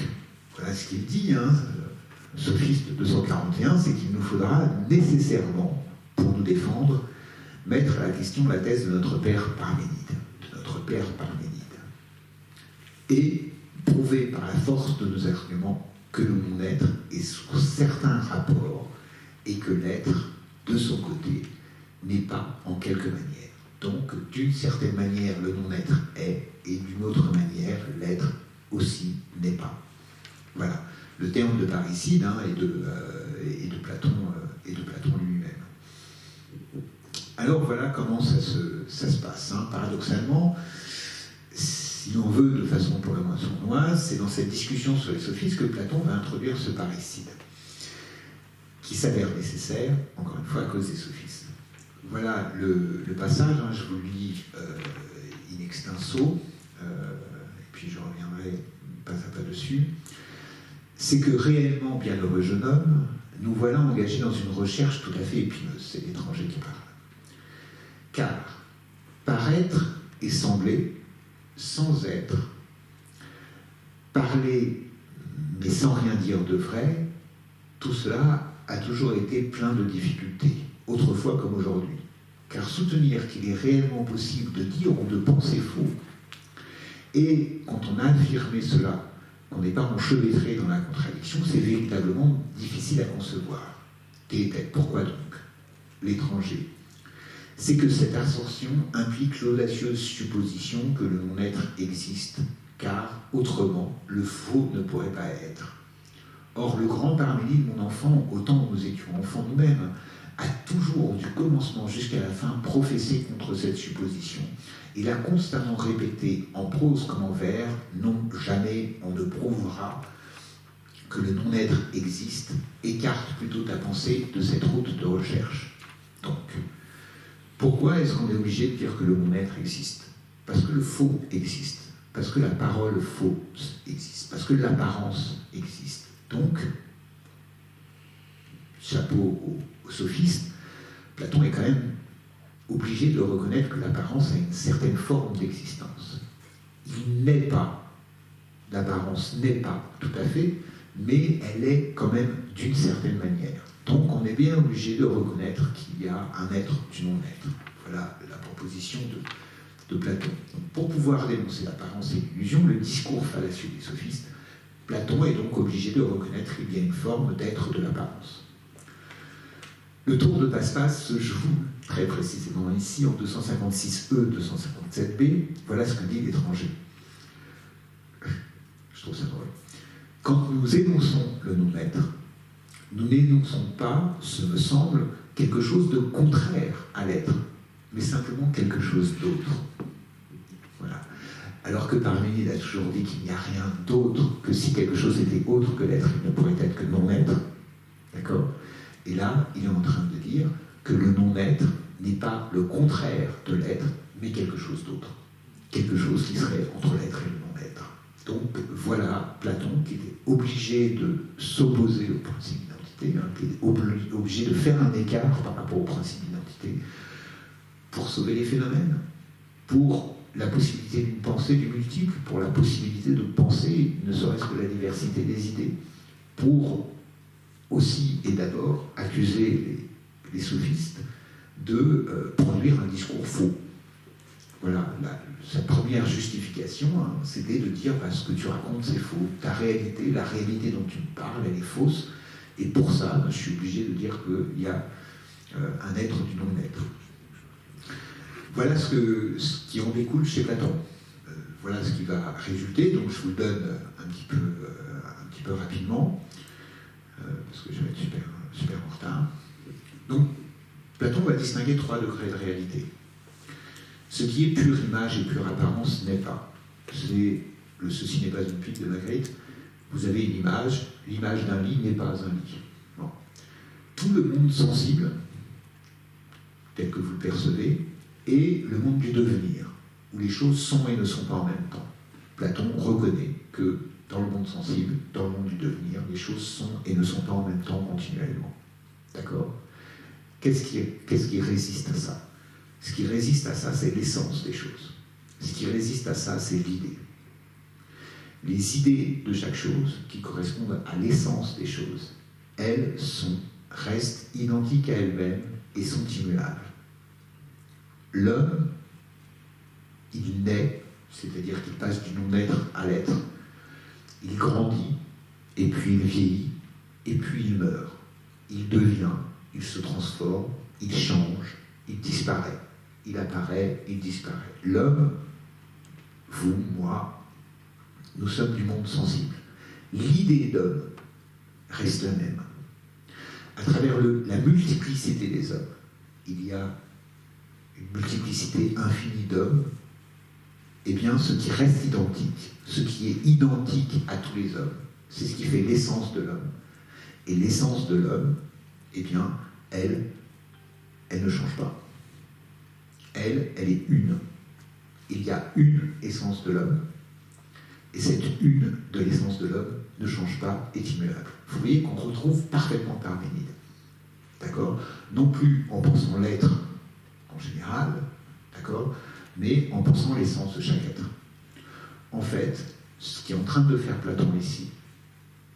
voilà ce qu'il dit, hein, Sophiste 241, c'est qu'il nous faudra nécessairement, pour nous défendre, mettre à la question la thèse de notre père Parménide, et prouver par la force de nos arguments que le non-être est sous certains rapports et que l'être, de son côté, n'est pas en quelque manière. Donc, d'une certaine manière, le non-être est, et d'une autre manière, l'être aussi n'est pas. Voilà, le terme de parricide hein, et de Platon lui-même. Alors voilà comment ça se passe. Hein. Paradoxalement, si l'on veut de façon pour le moins sournoise, c'est dans cette discussion sur les sophistes que Platon va introduire ce parricide, qui s'avère nécessaire, encore une fois, à cause des sophistes. Voilà le passage, hein, je vous le lis in extenso, et puis je reviendrai pas à pas dessus. C'est que réellement, bienheureux jeune homme, nous voilà engagés dans une recherche tout à fait épineuse. C'est l'étranger qui parle. Car paraître et sembler, sans être, parler mais sans rien dire de vrai, tout cela a toujours été plein de difficultés, autrefois comme aujourd'hui. Car soutenir qu'il est réellement possible de dire ou de penser faux, et quand on a affirmé cela, qu'on n'est pas enchevêtré dans la contradiction, c'est véritablement difficile à concevoir. Théétète, pourquoi donc l'étranger? C'est que cette ascension implique l'audacieuse supposition que le non-être existe, car autrement, le faux ne pourrait pas être. Or, le grand Parménide, mon enfant, autant que nous étions enfants nous-mêmes, a toujours, du commencement jusqu'à la fin, professé contre cette supposition. Il a constamment répété, en prose comme en vers, non, jamais on ne prouvera que le non-être existe, écarte plutôt ta pensée de cette route de recherche. Donc, pourquoi est-ce qu'on est obligé de dire que le non-être existe? Parce que le faux existe, parce que la parole fausse existe, parce que l'apparence existe. Donc, chapeau aux sophistes, Platon est quand même obligé de reconnaître que l'apparence a une certaine forme d'existence. Il n'est pas, l'apparence n'est pas tout à fait, mais elle est quand même d'une certaine manière. Donc on est bien obligé de reconnaître qu'il y a un être du non-être. Voilà la proposition de Platon. Donc, pour pouvoir dénoncer l'apparence et l'illusion, le discours fallacieux des sophistes, Platon est donc obligé de reconnaître qu'il y a une forme d'être de l'apparence. Le tour de passe-passe se joue très précisément ici, en 256E, 257B, voilà ce que dit l'étranger. Je trouve ça drôle. Quand nous énonçons le non-être, nous n'énonçons pas, ce me semble, quelque chose de contraire à l'être, mais simplement quelque chose d'autre. Voilà. Alors que Parménide a toujours dit qu'il n'y a rien d'autre, que si quelque chose était autre que l'être, il ne pourrait être que non-être. D'accord ? Et là, il est en train de dire que le non-être n'est pas le contraire de l'être, mais quelque chose d'autre. Quelque chose qui serait entre l'être et le non-être. Donc voilà Platon qui était obligé de s'opposer au principe d'identité, qui était obligé de faire un écart par rapport au principe d'identité pour sauver les phénomènes, pour la possibilité d'une pensée du multiple, pour la possibilité de penser ne serait-ce que la diversité des idées, pour aussi et d'abord accuser les sophistes de produire un discours faux. Voilà, sa première justification, c'était de dire ce que tu racontes c'est faux, ta réalité, la réalité dont tu me parles, elle est fausse, et pour ça, je suis obligé de dire qu'il y a un être du non-être. Voilà ce qui en découle chez Platon. Voilà ce qui va résulter, donc je vous le donne un petit peu rapidement, parce que je vais être super en retard. Donc, Platon va distinguer 3 degrés de réalité. Ce qui est pure image et pure apparence n'est pas. Ceci n'est pas une pipe de Magritte. Vous avez une image, l'image d'un lit n'est pas un lit. Bon. Tout le monde sensible, tel que vous le percevez, est le monde du devenir, où les choses sont et ne sont pas en même temps. Platon reconnaît que dans le monde sensible, dans le monde du devenir, les choses sont et ne sont pas en même temps continuellement. D'accord ? Qu'est-ce qui résiste à ça ? Ce qui résiste à ça, c'est l'essence des choses. Ce qui résiste à ça, c'est l'idée. Les idées de chaque chose qui correspondent à l'essence des choses, elles restent identiques à elles-mêmes et sont immuables. L'homme, il naît, c'est-à-dire qu'il passe du non-être à l'être. Il grandit, et puis il vieillit, et puis il meurt. Il devient, il se transforme, il change, il disparaît. Il apparaît, il disparaît. L'homme, vous, moi, nous sommes du monde sensible. L'idée d'homme reste la même. À travers la multiplicité des hommes, il y a une multiplicité infinie d'hommes. Eh bien, ce qui reste identique, ce qui est identique à tous les hommes, c'est ce qui fait l'essence de l'homme. Et l'essence de l'homme, eh bien, elle ne change pas. Elle est une. Il y a une essence de l'homme, et cette une de l'essence de l'homme ne change pas, est immuable. Vous voyez qu'on retrouve parfaitement Parménide. D'accord ? Non plus en pensant l'être en général, d'accord ? Mais en pensant l'essence de chaque être. En fait, ce qui est en train de faire Platon ici,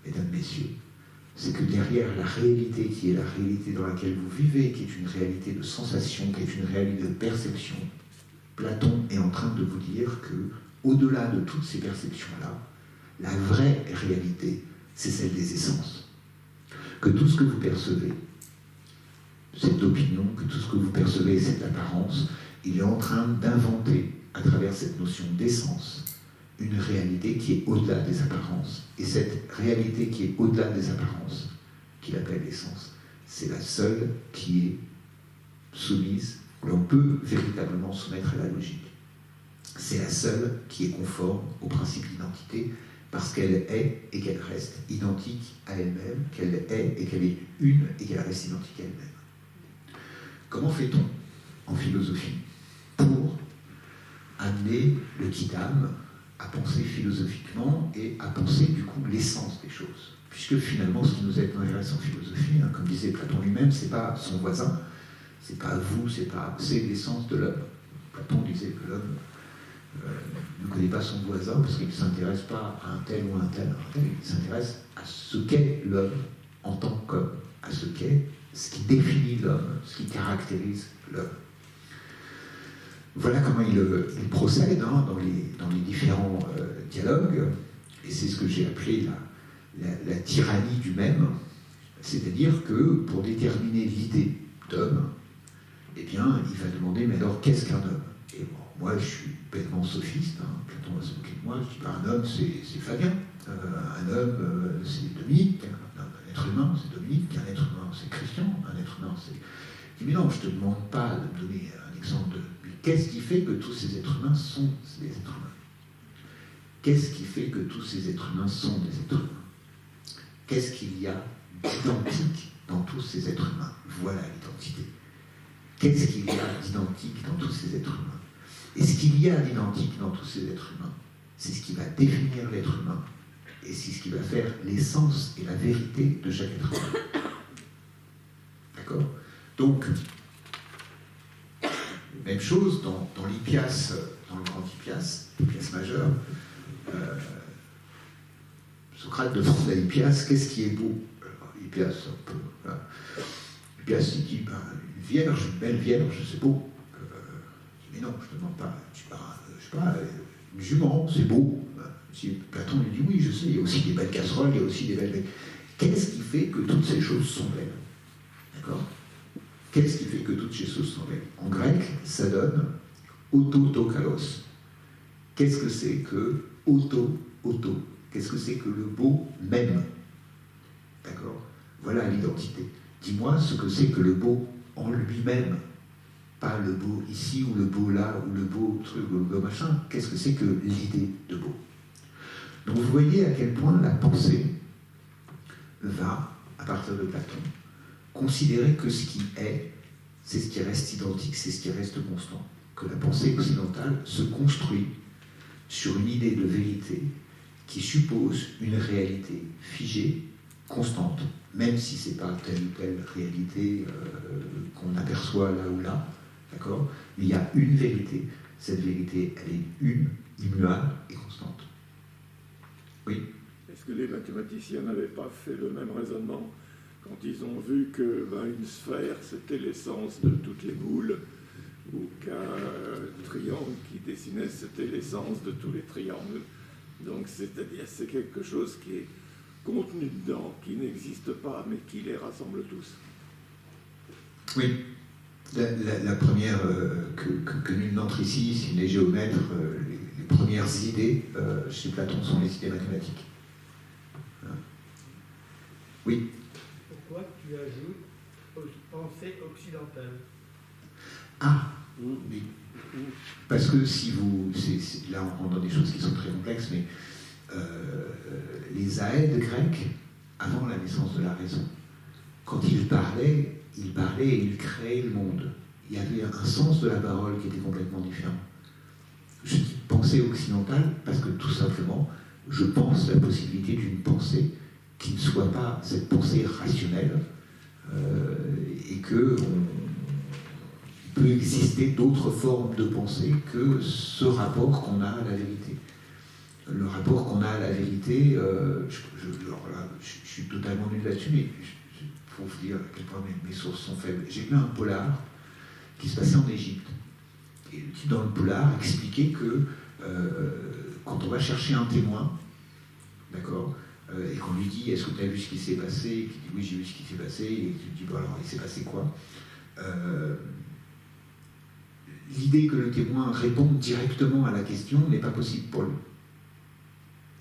mesdames, messieurs, c'est que derrière la réalité qui est la réalité dans laquelle vous vivez, qui est une réalité de sensation, qui est une réalité de perception, Platon est en train de vous dire que, au-delà de toutes ces perceptions-là, la vraie réalité, c'est celle des essences. Que tout ce que vous percevez, cette opinion, que tout ce que vous percevez, cette apparence, il est en train d'inventer, à travers cette notion d'essence, une réalité qui est au-delà des apparences. Et cette réalité qui est au-delà des apparences, qu'il appelle l'essence, c'est la seule qui est soumise, l'on peut véritablement soumettre à la logique. C'est la seule qui est conforme au principe d'identité, parce qu'elle est et qu'elle reste identique à elle-même, qu'elle est et qu'elle est une et qu'elle reste identique à elle-même. Comment fait-on en philosophie pour amener le Quidam à penser philosophiquement et à penser du coup l'essence des choses? Puisque finalement, ce qui nous intéresse en philosophie, comme disait Platon lui-même, c'est pas son voisin, c'est pas vous, c'est l'essence de l'homme. Platon disait que l'homme ne connaît pas son voisin parce qu'il ne s'intéresse pas à un tel ou un tel, il s'intéresse à ce qu'est l'homme en tant qu'homme, à ce qui définit l'homme, ce qui caractérise l'homme. Voilà comment il procède dans les différents dialogues, et c'est ce que j'ai appelé la tyrannie du même, c'est-à-dire que pour déterminer l'idée d'homme, eh bien, il va demander, mais alors, qu'est-ce qu'un homme? Et bon, moi, je suis bêtement sophiste, hein, Platon va se moquer de moi, je dis, un homme, c'est Fabien, un homme, c'est Dominique, un être humain, c'est Dominique, un être humain, c'est Christian, un être humain, c'est... Je dis, mais non, je ne te demande pas de me donner un exemple de... Mais qu'est-ce qui fait que tous ces êtres humains sont des êtres humains? Qu'est-ce qui fait que tous ces êtres humains sont des êtres humains? Qu'est-ce qu'il y a d'identique dans tous ces êtres humains? Voilà l'identité. Qu'est-ce qu'il y a d'identique dans tous ces êtres humains? Et ce qu'il y a d'identique dans tous ces êtres humains, c'est ce qui va définir l'être humain, et c'est ce qui va faire l'essence et la vérité de chaque être humain. D'accord? Donc, même chose dans l'Hippias, dans le grand Hippias, l'Hippias majeur, Socrate demande à Hippias qu'est-ce qui est beau. Alors, Hippias, un peu, voilà. Hippias, il dit, ben, une vierge, une belle vierge, c'est beau. Mais non, je ne te demande pas, tu parles, je sais pas, une jument, c'est beau. Si Platon lui dit, oui, je sais, il y a aussi des belles casseroles, il y a aussi des belles... Qu'est-ce qui fait que toutes ces choses sont belles? D'accord? Qu'est-ce qui fait que toutes ces choses sont belles? En grec, ça donne autotokalos. Qu'est-ce que c'est que auto? Qu'est-ce que c'est que le beau même? D'accord? Voilà l'identité. Dis-moi ce que c'est que le beau en lui-même. Pas le beau ici, ou le beau là, ou le beau truc, ou le beau machin. Qu'est-ce que c'est que l'idée de beau? Donc vous voyez à quel point la pensée va, à partir de Platon, considérer que ce qui est, c'est ce qui reste identique, c'est ce qui reste constant. Que la pensée occidentale se construit sur une idée de vérité qui suppose une réalité figée, constante, même si ce n'est pas telle ou telle réalité qu'on aperçoit là ou là, d'accord? Mais il y a une vérité. Cette vérité, elle est une, immuable et constante. Oui. Est-ce que les mathématiciens n'avaient pas fait le même raisonnement quand ils ont vu que une sphère, c'était l'essence de toutes les boules, ou qu'un triangle qui dessinait, c'était l'essence de tous les triangles? Donc, c'est-à-dire, c'est quelque chose qui est contenu dedans, qui n'existe pas, mais qui les rassemble tous. Oui. La première, que nul n'entre ici, s'il est géomètre, les premières idées chez Platon sont les idées mathématiques. Oui. Pourquoi tu ajoutes pensée occidentale? Ah, oui. Parce que si vous... là, on rentre dans des choses qui sont très complexes, mais les aèdes grecs, avant la naissance de la raison, quand ils parlaient et ils créaient le monde. Il y avait un sens de la parole qui était complètement différent. Je dis pensée occidentale parce que tout simplement, je pense la possibilité d'une pensée qui ne soit pas cette pensée rationnelle et que il peut exister d'autres formes de pensée que ce rapport qu'on a à la vérité. Le rapport qu'on a à la vérité, alors là, je suis totalement nul là-dessus, mais pour vous dire à quel point mes sources sont faibles. J'ai lu un polar qui se passait en Égypte. Et le type dans le polar expliquait que quand on va chercher un témoin, d'accord, et qu'on lui dit « Est-ce que tu as vu ce qui s'est passé ?» Et qu'il dit « Oui, j'ai vu ce qui s'est passé. » Et tu dis « Bon, alors, il s'est passé quoi ?» L'idée que le témoin réponde directement à la question n'est pas possible pour lui.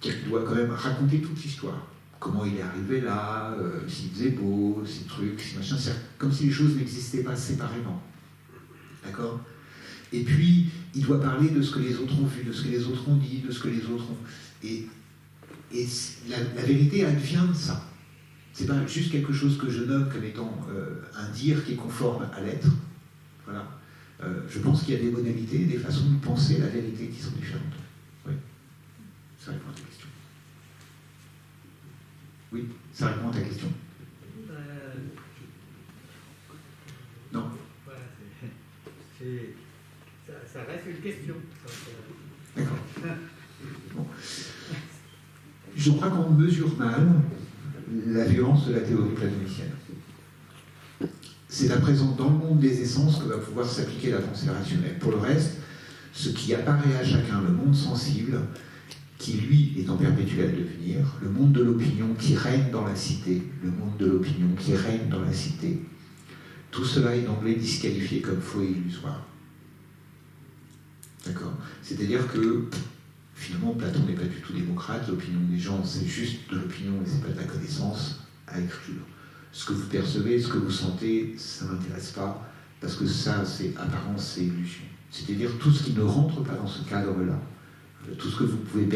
Il doit quand même raconter toute l'histoire. Comment il est arrivé là, s'il faisait beau, ces trucs, ces machins. C'est comme si les choses n'existaient pas séparément. D'accord? Et puis, il doit parler de ce que les autres ont vu, de ce que les autres ont dit, de ce que les autres ont... Et la vérité, elle vient de ça. C'est pas juste quelque chose que je nomme comme étant un dire qui est conforme à l'être. Voilà. Je pense qu'il y a des modalités, des façons de penser la vérité qui sont différentes. Oui. Ça répond à ta question. Oui, ça répond à ta question. Non. Voilà, ça reste une question. D'accord. Bon. Je crois qu'on mesure mal la violence de la théorie platonicienne. C'est à présent dans le monde des essences que va pouvoir s'appliquer la pensée rationnelle. Pour le reste, ce qui apparaît à chacun, le monde sensible, qui lui est en perpétuel devenir, le monde de l'opinion qui règne dans la cité, le monde de l'opinion qui règne dans la cité, tout cela est d'emblée disqualifié comme faux et illusoire. D'accord? C'est-à-dire que, finalement, Platon n'est pas du tout démocrate, l'opinion des gens, c'est juste de l'opinion et c'est pas de la connaissance à exclure. Ce que vous percevez, ce que vous sentez, ça ne m'intéresse pas, parce que ça, c'est apparence, c'est illusion. C'est-à-dire tout ce qui ne rentre pas dans ce cadre-là, tout ce que vous pouvez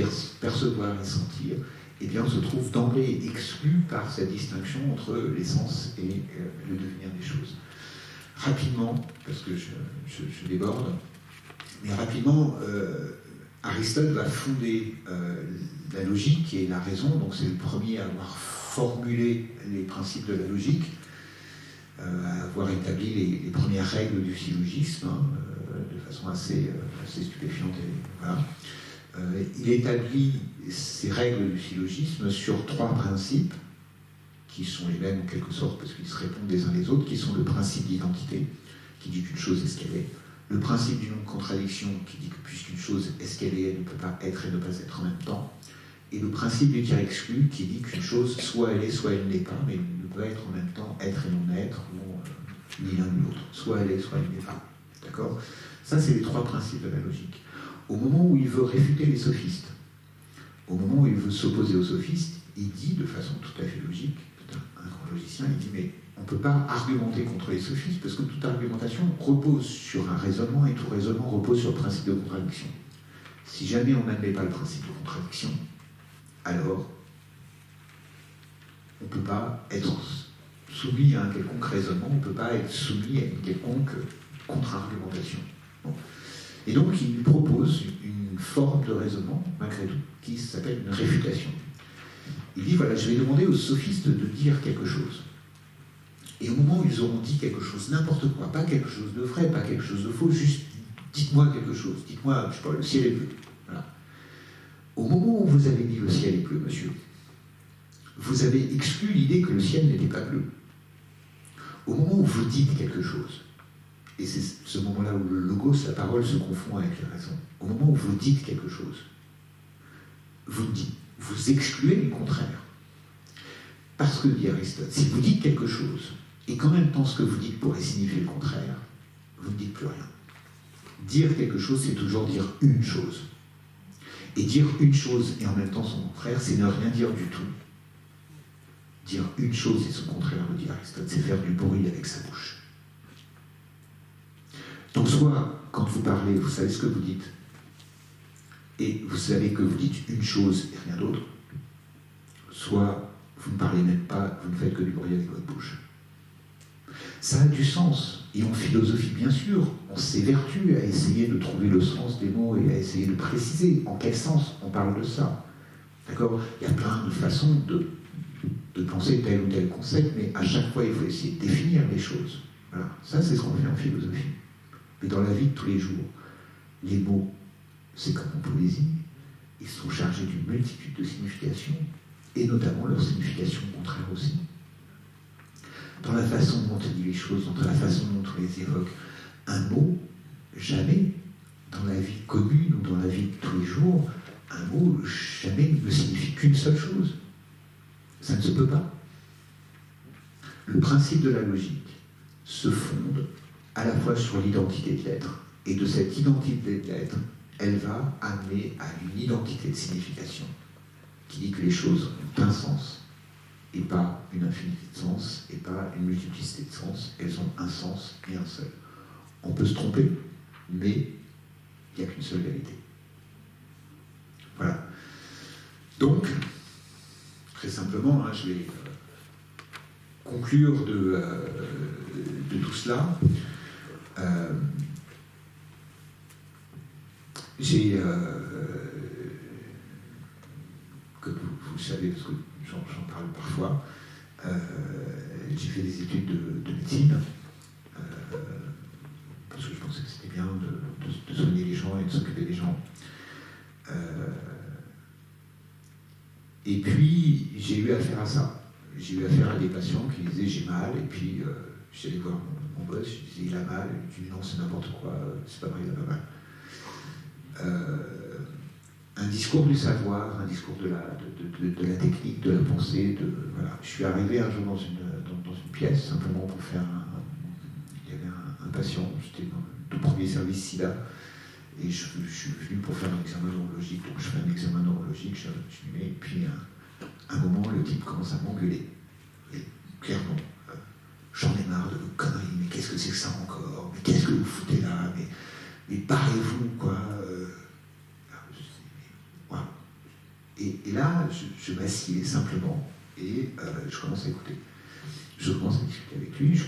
percevoir et sentir, eh bien, se trouve d'emblée exclu par cette distinction entre l'essence et le devenir des choses. Rapidement, parce que je déborde, mais rapidement, Aristote va fonder la logique et la raison, donc c'est le premier à avoir formulé les principes de la logique, à avoir établi les premières règles du syllogisme, de façon assez stupéfiante. Voilà. Il établit ces règles du syllogisme sur 3 principes, qui sont les mêmes en quelque sorte, parce qu'ils se répondent les uns les autres, qui sont le principe d'identité, qui dit qu'une chose est ce qu'elle est, le principe du non-contradiction, qui dit que puisqu'une chose est ce qu'elle est, elle ne peut pas être et ne pas être en même temps, et le principe du tiers exclu, qui dit qu'une chose, soit elle est, soit elle n'est pas, mais elle ne peut être en même temps être et non être, ni l'un ni l'autre. Soit elle est, soit elle n'est pas. D'accord? Ça, c'est les 3 principes de la logique. Au moment où il veut réfuter les sophistes, au moment où il veut s'opposer aux sophistes, il dit de façon tout à fait logique, un grand logicien, il dit mais on ne peut pas argumenter contre les sophistes parce que toute argumentation repose sur un raisonnement et tout raisonnement repose sur le principe de contradiction. Si jamais on n'admet pas le principe de contradiction, alors on ne peut pas être soumis à un quelconque raisonnement, on ne peut pas être soumis à une quelconque contre-argumentation. Bon. Et donc il propose une forme de raisonnement, malgré tout, qui s'appelle une réfutation. Il dit, voilà, je vais demander aux sophistes de dire quelque chose. Et au moment où ils auront dit quelque chose, n'importe quoi, pas quelque chose de vrai, pas quelque chose de faux, juste dites-moi quelque chose, dites-moi, je sais pas, le ciel est bleu. Voilà. Au moment où vous avez dit le ciel est bleu, monsieur, vous avez exclu l'idée que le ciel n'était pas bleu. Au moment où vous dites quelque chose, et c'est ce moment-là où le logos, la parole, se confond avec la raison. Au moment où vous dites quelque chose, vous excluez le contraire. Parce que, dit Aristote, si vous dites quelque chose, et qu'en même temps ce que vous dites pourrait signifier le contraire, vous ne dites plus rien. Dire quelque chose, c'est toujours dire une chose. Et dire une chose et en même temps son contraire, c'est ne rien dire du tout. Dire une chose et son contraire, le dit Aristote, c'est faire du bruit avec sa bouche. Donc soit, quand vous parlez, vous savez ce que vous dites, et vous savez que vous dites une chose et rien d'autre, soit vous ne parlez même pas, vous ne faites que du bruit avec votre bouche. Ça a du sens, et en philosophie, bien sûr, on s'évertue à essayer de trouver le sens des mots et à essayer de préciser en quel sens on parle de ça. D'accord? Il y a plein de façons de penser tel ou tel concept, mais à chaque fois, il faut essayer de définir les choses. Voilà. Ça, c'est ce qu'on fait en philosophie. Mais dans la vie de tous les jours, les mots, c'est comme en poésie, ils sont chargés d'une multitude de significations, et notamment leur signification contraire aussi. Dans la façon dont on dit les choses, dans la façon dont on les évoque, un mot, jamais, dans la vie commune ou dans la vie de tous les jours, un mot, jamais ne signifie qu'une seule chose. Ça ne se peut pas. Le principe de la logique se fonde à la fois sur l'identité de l'être, et de cette identité de l'être, elle va amener à une identité de signification, qui dit que les choses ont un sens, et pas une infinité de sens, et pas une multiplicité de sens, elles ont un sens et un seul. On peut se tromper, mais il n'y a qu'une seule vérité. Voilà. Donc, très simplement, je vais conclure de tout cela. J'ai, comme vous savez, parce que j'en parle parfois, j'ai fait des études de médecine, parce que je pensais que c'était bien de soigner les gens et de s'occuper des gens. Et puis, j'ai eu affaire à ça. J'ai eu affaire à des patients qui disaient j'ai mal, et puis j'allais voir mon boss, je disais il a mal, et je dis non, c'est n'importe quoi, c'est pas vrai, il a pas mal. Un discours du savoir, un discours de la technique, de la pensée, voilà. Je suis arrivé un jour dans une pièce, simplement pour faire patient. J'étais dans le tout premier service SIDA. Et je suis venu pour faire un examen neurologique. Donc je fais un examen neurologique, je lui mets, et puis à un moment, le type commence à m'engueuler. Et clairement, j'en ai marre de vos conneries, mais qu'est-ce que c'est que ça encore? Mais qu'est-ce que vous foutez là? Mais barrez-vous, quoi. Voilà. Et là, je m'assieds simplement et je commence à écouter. Je commence à discuter avec lui, je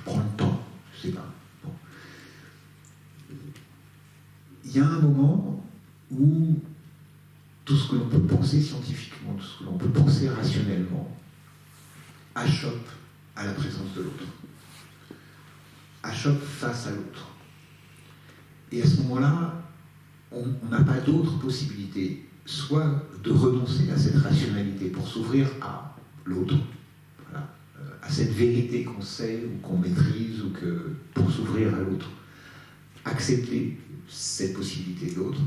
prends le temps, je sais pas. Bon. Il y a un moment où tout ce que l'on peut penser scientifiquement, tout ce que l'on peut penser rationnellement, achoppe à la présence de l'autre, achoppe face à l'autre. Et à ce moment-là, on n'a pas d'autre possibilité, soit de renoncer à cette rationalité pour s'ouvrir à l'autre, voilà, à cette vérité qu'on sait ou qu'on maîtrise, ou que pour s'ouvrir à l'autre, accepter cette possibilité de l'autre,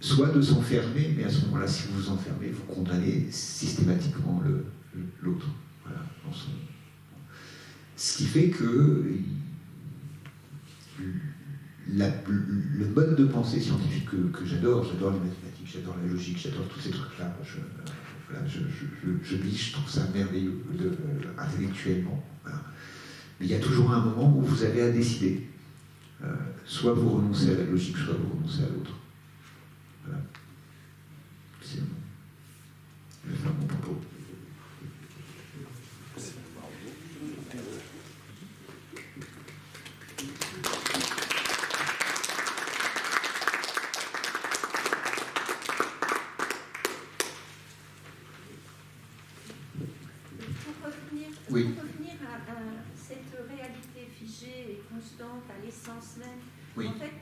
soit de s'enfermer, mais à ce moment-là, si vous vous enfermez, vous condamnez systématiquement l'autre. Voilà, ce qui fait que le mode de pensée scientifique que j'adore les mathématiques, j'adore la logique, j'adore tous ces trucs-là, je biche, je trouve ça merveilleux intellectuellement. Voilà. Mais il y a toujours un moment où vous avez à décider. Soit vous renoncez à la logique, soit vous renoncez à l'autre. Voilà. Je vais faire mon propos. Pour revenir à cette réalité figée et constante, à l'essence même, oui. En fait,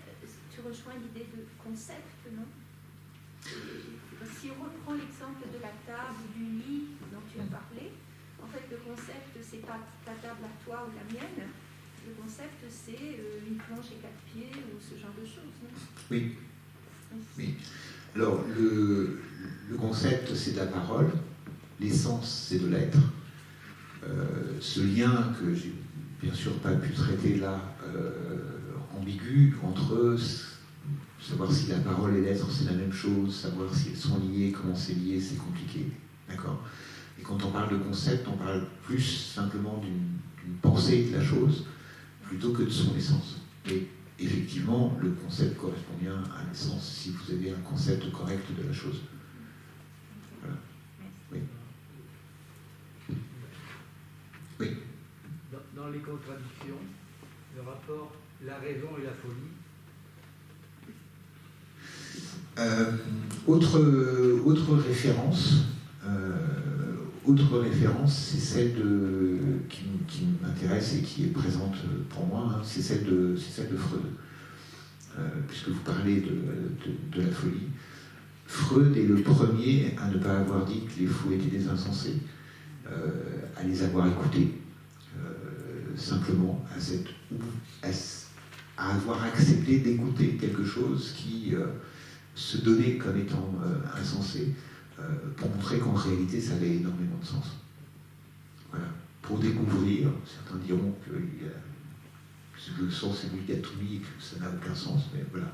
tu rejoins l'idée de concept, non? Si on reprend l'exemple de la table ou du lit dont tu as parlé, en fait, le concept, c'est pas ta table à toi ou la mienne. Le concept, c'est une planche et 4 pieds ou ce genre de choses, non? Oui. Oui. Alors, le concept, c'est de la parole. L'essence, c'est de l'être. Ce lien que j'ai bien sûr pas pu traiter là, ambigu, entre savoir si la parole et l'être c'est la même chose, savoir si elles sont liées, comment c'est lié, c'est compliqué. D'accord? Et quand on parle de concept, on parle plus simplement d'une pensée de la chose plutôt que de son essence. Et effectivement, le concept correspond bien à l'essence si vous avez un concept correct de la chose. Voilà. Oui. Oui. Dans les contradictions, le rapport la raison et la folie. Autre référence, c'est celle qui m'intéresse et qui est présente pour moi, hein, c'est celle de Freud. Puisque vous parlez de la folie, Freud est le premier à ne pas avoir dit que les fous étaient des insensés, à les avoir écoutés, simplement à avoir accepté d'écouter quelque chose qui se donnait comme étant insensé, pour montrer qu'en réalité ça avait énormément de sens. Voilà. Pour découvrir, certains diront que le sens est l'ulgatomie et que ça n'a aucun sens, mais voilà.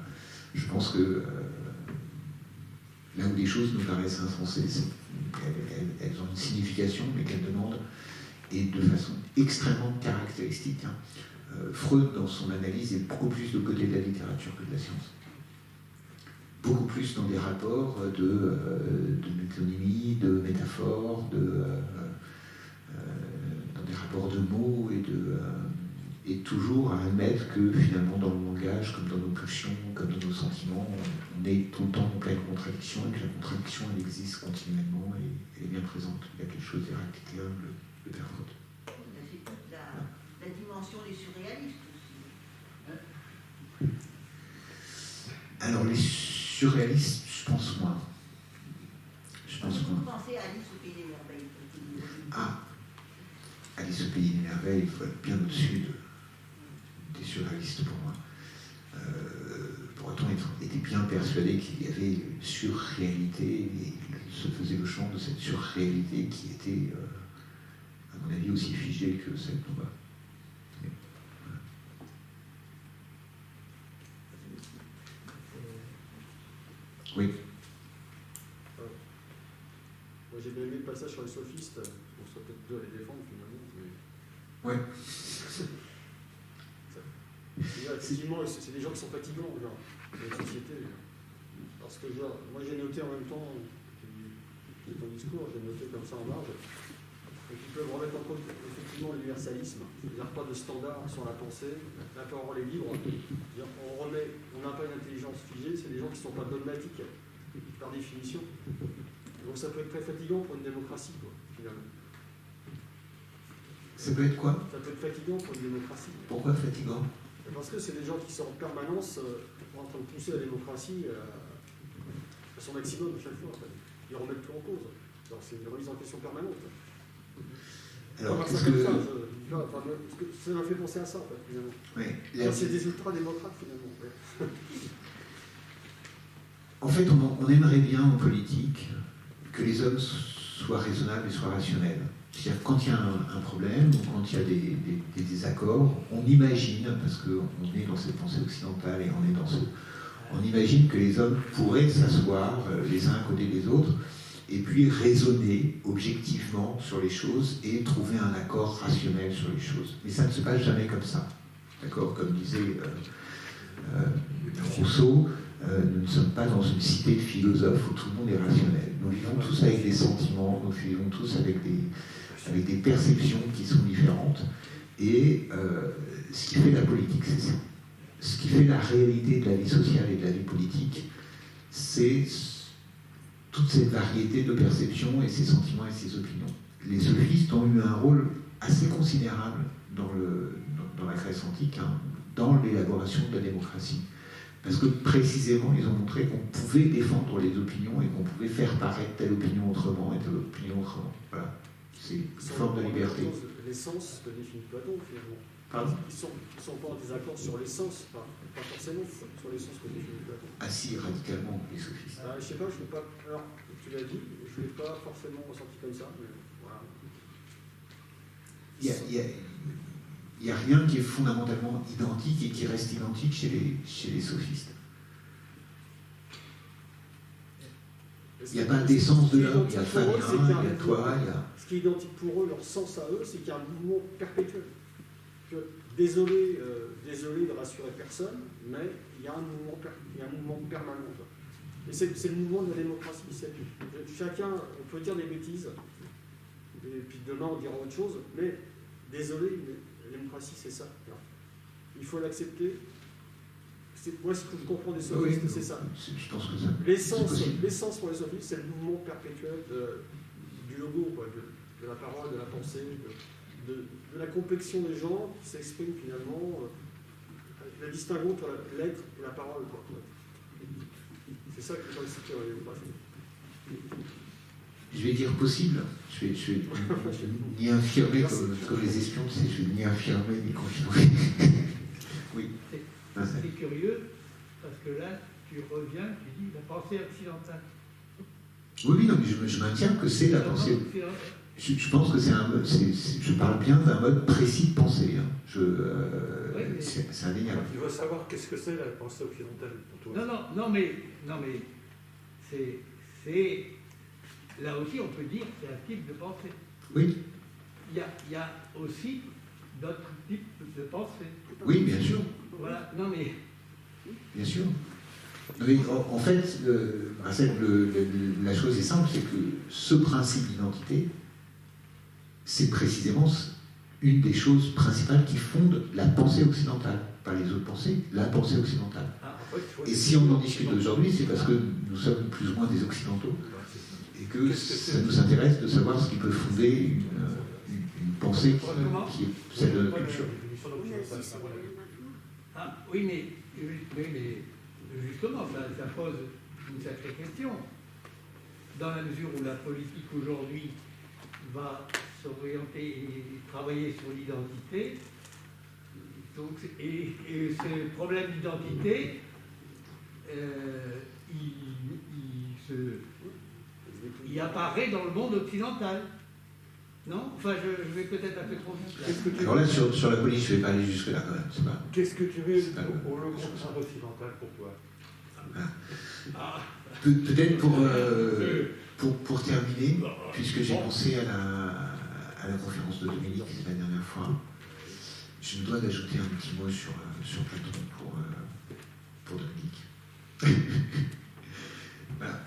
Je pense que là où des choses nous paraissent insensées, elles ont une signification, mais qu'elles demandent, et de façon extrêmement caractéristique. Hein. Freud, dans son analyse, est beaucoup plus de côté de la littérature que de la science. Beaucoup plus dans des rapports de métonymie, de métaphores, dans des rapports de mots, et toujours à admettre que finalement dans le langage, comme dans nos pulsions, comme dans nos sentiments, on est tout le temps en pleine contradiction, et que la contradiction elle existe continuellement et elle est bien présente. Il y a quelque chose d'héracléen, le père Freud. La dimension des surréalistes aussi. Alors les surréalistes, je pense moins. Vous pensez à Alice au Pays des Merveilles. Ah, Alice au Pays des Merveilles, il faut être bien au-dessus des surréalistes pour moi. Pour autant, il était bien persuadé qu'il y avait une surréalité et il se faisait le chant de cette surréalité qui était, à mon avis, aussi figée que celle qu'on va. Oui. Moi j'ai bien aimé le passage sur les sophistes, on serait peut-être deux à les défendre finalement. Mais... Ouais. Effectivement, c'est des gens qui sont fatigants, genre, dans la société. Parce que, genre, moi j'ai noté en même temps de ton discours, j'ai noté comme ça en marge, qui peuvent remettre en cause effectivement l'universalisme, c'est-à-dire pas de standard sur la pensée, la parole est libre, on n'a pas une intelligence figée, c'est des gens qui ne sont pas dogmatiques, par définition. Donc ça peut être très fatigant pour une démocratie, quoi, finalement. Ça peut être quoi? Ça peut être fatigant pour une démocratie. Pourquoi fatigant? Parce que c'est des gens qui sont en permanence en train de pousser la démocratie à son maximum à chaque fois. En fait. Ils remettent tout en cause. Alors c'est une remise en question permanente. Alors, ça m'a fait penser à ça, en fait, finalement. Oui. C'est des ultra-démocrates, finalement. Ouais. En fait, on aimerait bien en politique que les hommes soient raisonnables et soient rationnels. C'est-à-dire quand il y a un problème ou quand il y a des désaccords, on imagine, parce qu'on est dans cette pensée occidentale et on imagine que les hommes pourraient s'asseoir les uns à côté des autres et puis raisonner objectivement sur les choses et trouver un accord rationnel sur les choses. Mais ça ne se passe jamais comme ça. D'accord? Comme disait Rousseau, nous ne sommes pas dans une cité de philosophes où tout le monde est rationnel. Nous vivons tous avec des sentiments, nous vivons tous avec des perceptions qui sont différentes. Et ce qui fait la politique, c'est ça. Ce qui fait la réalité de la vie sociale et de la vie politique, c'est toute cette variété de perceptions et ses sentiments et ses opinions. Les sophistes ont eu un rôle assez considérable dans la Grèce antique, dans l'élaboration de la démocratie. Parce que précisément, ils ont montré qu'on pouvait défendre les opinions et qu'on pouvait faire paraître telle opinion autrement et telle opinion autrement. Voilà. C'est une forme de liberté. L'essence que définit Platon, finalement. Pardon ? Ils ne sont pas en désaccord sur l'essence, pas forcément sur l'essence que définit Platon. Ah si, radicalement, les sophistes. Je ne sais pas, je ne l'ai pas. Alors, tu l'as dit, je ne l'ai pas forcément ressenti comme ça, mais voilà. Il n'y a rien qui est fondamentalement identique et qui reste identique chez les sophistes. Il n'y a pas d'essence de l'homme, il y a Fabien, il y a toi, il y a... Ce qui est identique pour eux, leur sens à eux, c'est qu'il y a un mouvement perpétuel. Désolé de rassurer personne, mais il y a un mouvement permanent. Et c'est le mouvement de la démocratie. Chacun, on peut dire des bêtises, et puis demain on dira autre chose, mais désolé, mais la démocratie c'est ça. Il faut l'accepter. Moi, ce que je comprends des sophistes, c'est ça. Je pense que ça. L'essence pour les sophistes, c'est le mouvement perpétuel du logo, quoi, de la parole, de la pensée, de la complexion des gens qui s'expriment finalement, la distinguo entre l'être et la parole. Quoi. C'est ça que je pense que la démocratie. Je vais dire possible. Je vais ni infirmer comme les espions, je vais ni infirmer ni confirmer. Oui. C'est curieux, parce que là, tu reviens, tu dis la pensée occidentale. Oui, non, mais je maintiens que c'est la pensée. Je pense que c'est un mode, je parle bien d'un mode précis de pensée. Hein. C'est indéniable. Tu veux savoir qu'est-ce que c'est la pensée occidentale pour toi? Non, mais c'est là aussi, on peut dire que c'est un type de pensée. Oui. Il y a aussi d'autres types de pensée. Oui, bien sûr. Voilà, non mais... Bien sûr. Mais en fait, la chose est simple, c'est que ce principe d'identité, c'est précisément une des choses principales qui fondent la pensée occidentale, pas les autres pensées, la pensée occidentale. Et si on en discute aujourd'hui, c'est parce que nous sommes plus ou moins des occidentaux, et que ça nous intéresse de savoir ce qui peut fonder une pensée qui est celle de notre culture. Ah, oui, mais justement, ça pose une sacrée question. Dans la mesure où la politique aujourd'hui va s'orienter et travailler sur l'identité, et ce problème d'identité, il apparaît dans le monde occidental. Non? Enfin, je vais peut-être un peu trop vite. Alors là, sur la police, je ne vais pas aller jusque-là quand même. Qu'est-ce que tu veux au le monde occidental pour toi? Peut-être pour terminer, puisque j'ai pensé à la conférence de Dominique la dernière fois, je me dois d'ajouter un petit mot sur Platon pour Dominique. Voilà.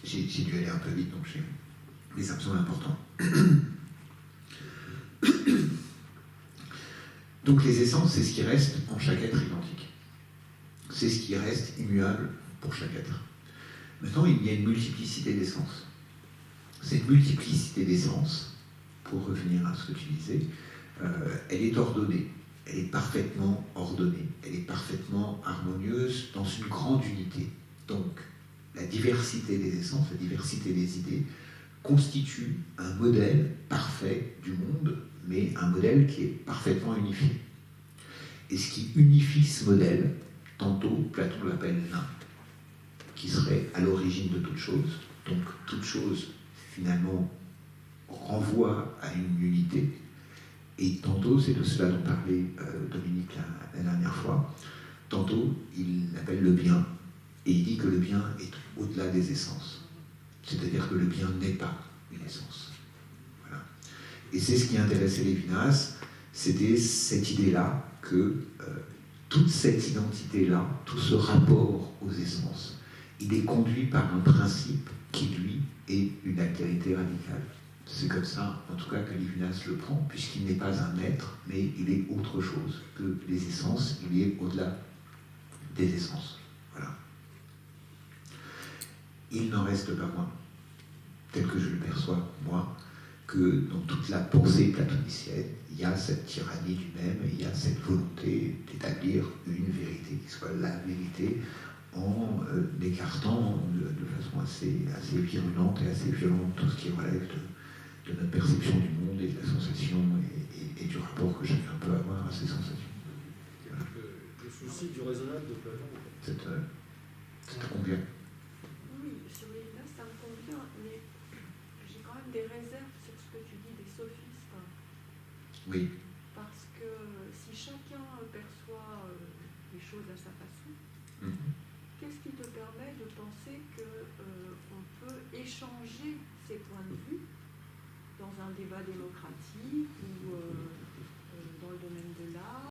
J'ai dû aller un peu vite, donc mais ça me semble important. Donc les essences, c'est ce qui reste en chaque être identique. C'est ce qui reste immuable pour chaque être. Maintenant, il y a une multiplicité d'essences. Cette multiplicité d'essences, pour revenir à ce que tu disais, elle est ordonnée, elle est parfaitement ordonnée, elle est parfaitement harmonieuse dans une grande unité. Donc, la diversité des essences, la diversité des idées, constitue un modèle parfait du monde, mais un modèle qui est parfaitement unifié. Et ce qui unifie ce modèle, tantôt Platon l'appelle l'un, qui serait à l'origine de toute chose, donc toute chose finalement renvoie à une unité, et tantôt, c'est de cela dont parlait Dominique la dernière fois, tantôt il l'appelle le bien, et il dit que le bien est au-delà des essences, c'est-à-dire que le bien n'est pas une essence. Voilà. Et c'est ce qui intéressait Lévinas, c'était cette idée-là que toute cette identité-là, tout ce rapport aux essences, il est conduit par un principe qui, lui, est une altérité radicale. C'est comme ça, en tout cas, que Lévinas le prend, puisqu'il n'est pas un être, mais il est autre chose que les essences, il est au-delà des essences. Voilà. Il n'en reste pas moins, tel que je le perçois, moi, que dans toute la pensée platonicienne, il y a cette tyrannie du même, et il y a cette volonté d'établir une vérité qui soit la vérité, en écartant de façon assez virulente et assez violente tout ce qui relève de notre perception du monde et de la sensation et du rapport que chacun peut avoir à ces sensations. Voilà. Le souci du raisonnable de Platon. Ça te convient? Oui, sur Lévinas, ça me convient, mais j'ai quand même des réserves sur ce que tu dis des sophistes. Oui. Parce que si chacun perçoit les choses à sa façon, qu'est-ce qui te permet de penser qu'on peut échanger ces points de vue dans un débat démocratique ou dans le domaine de l'art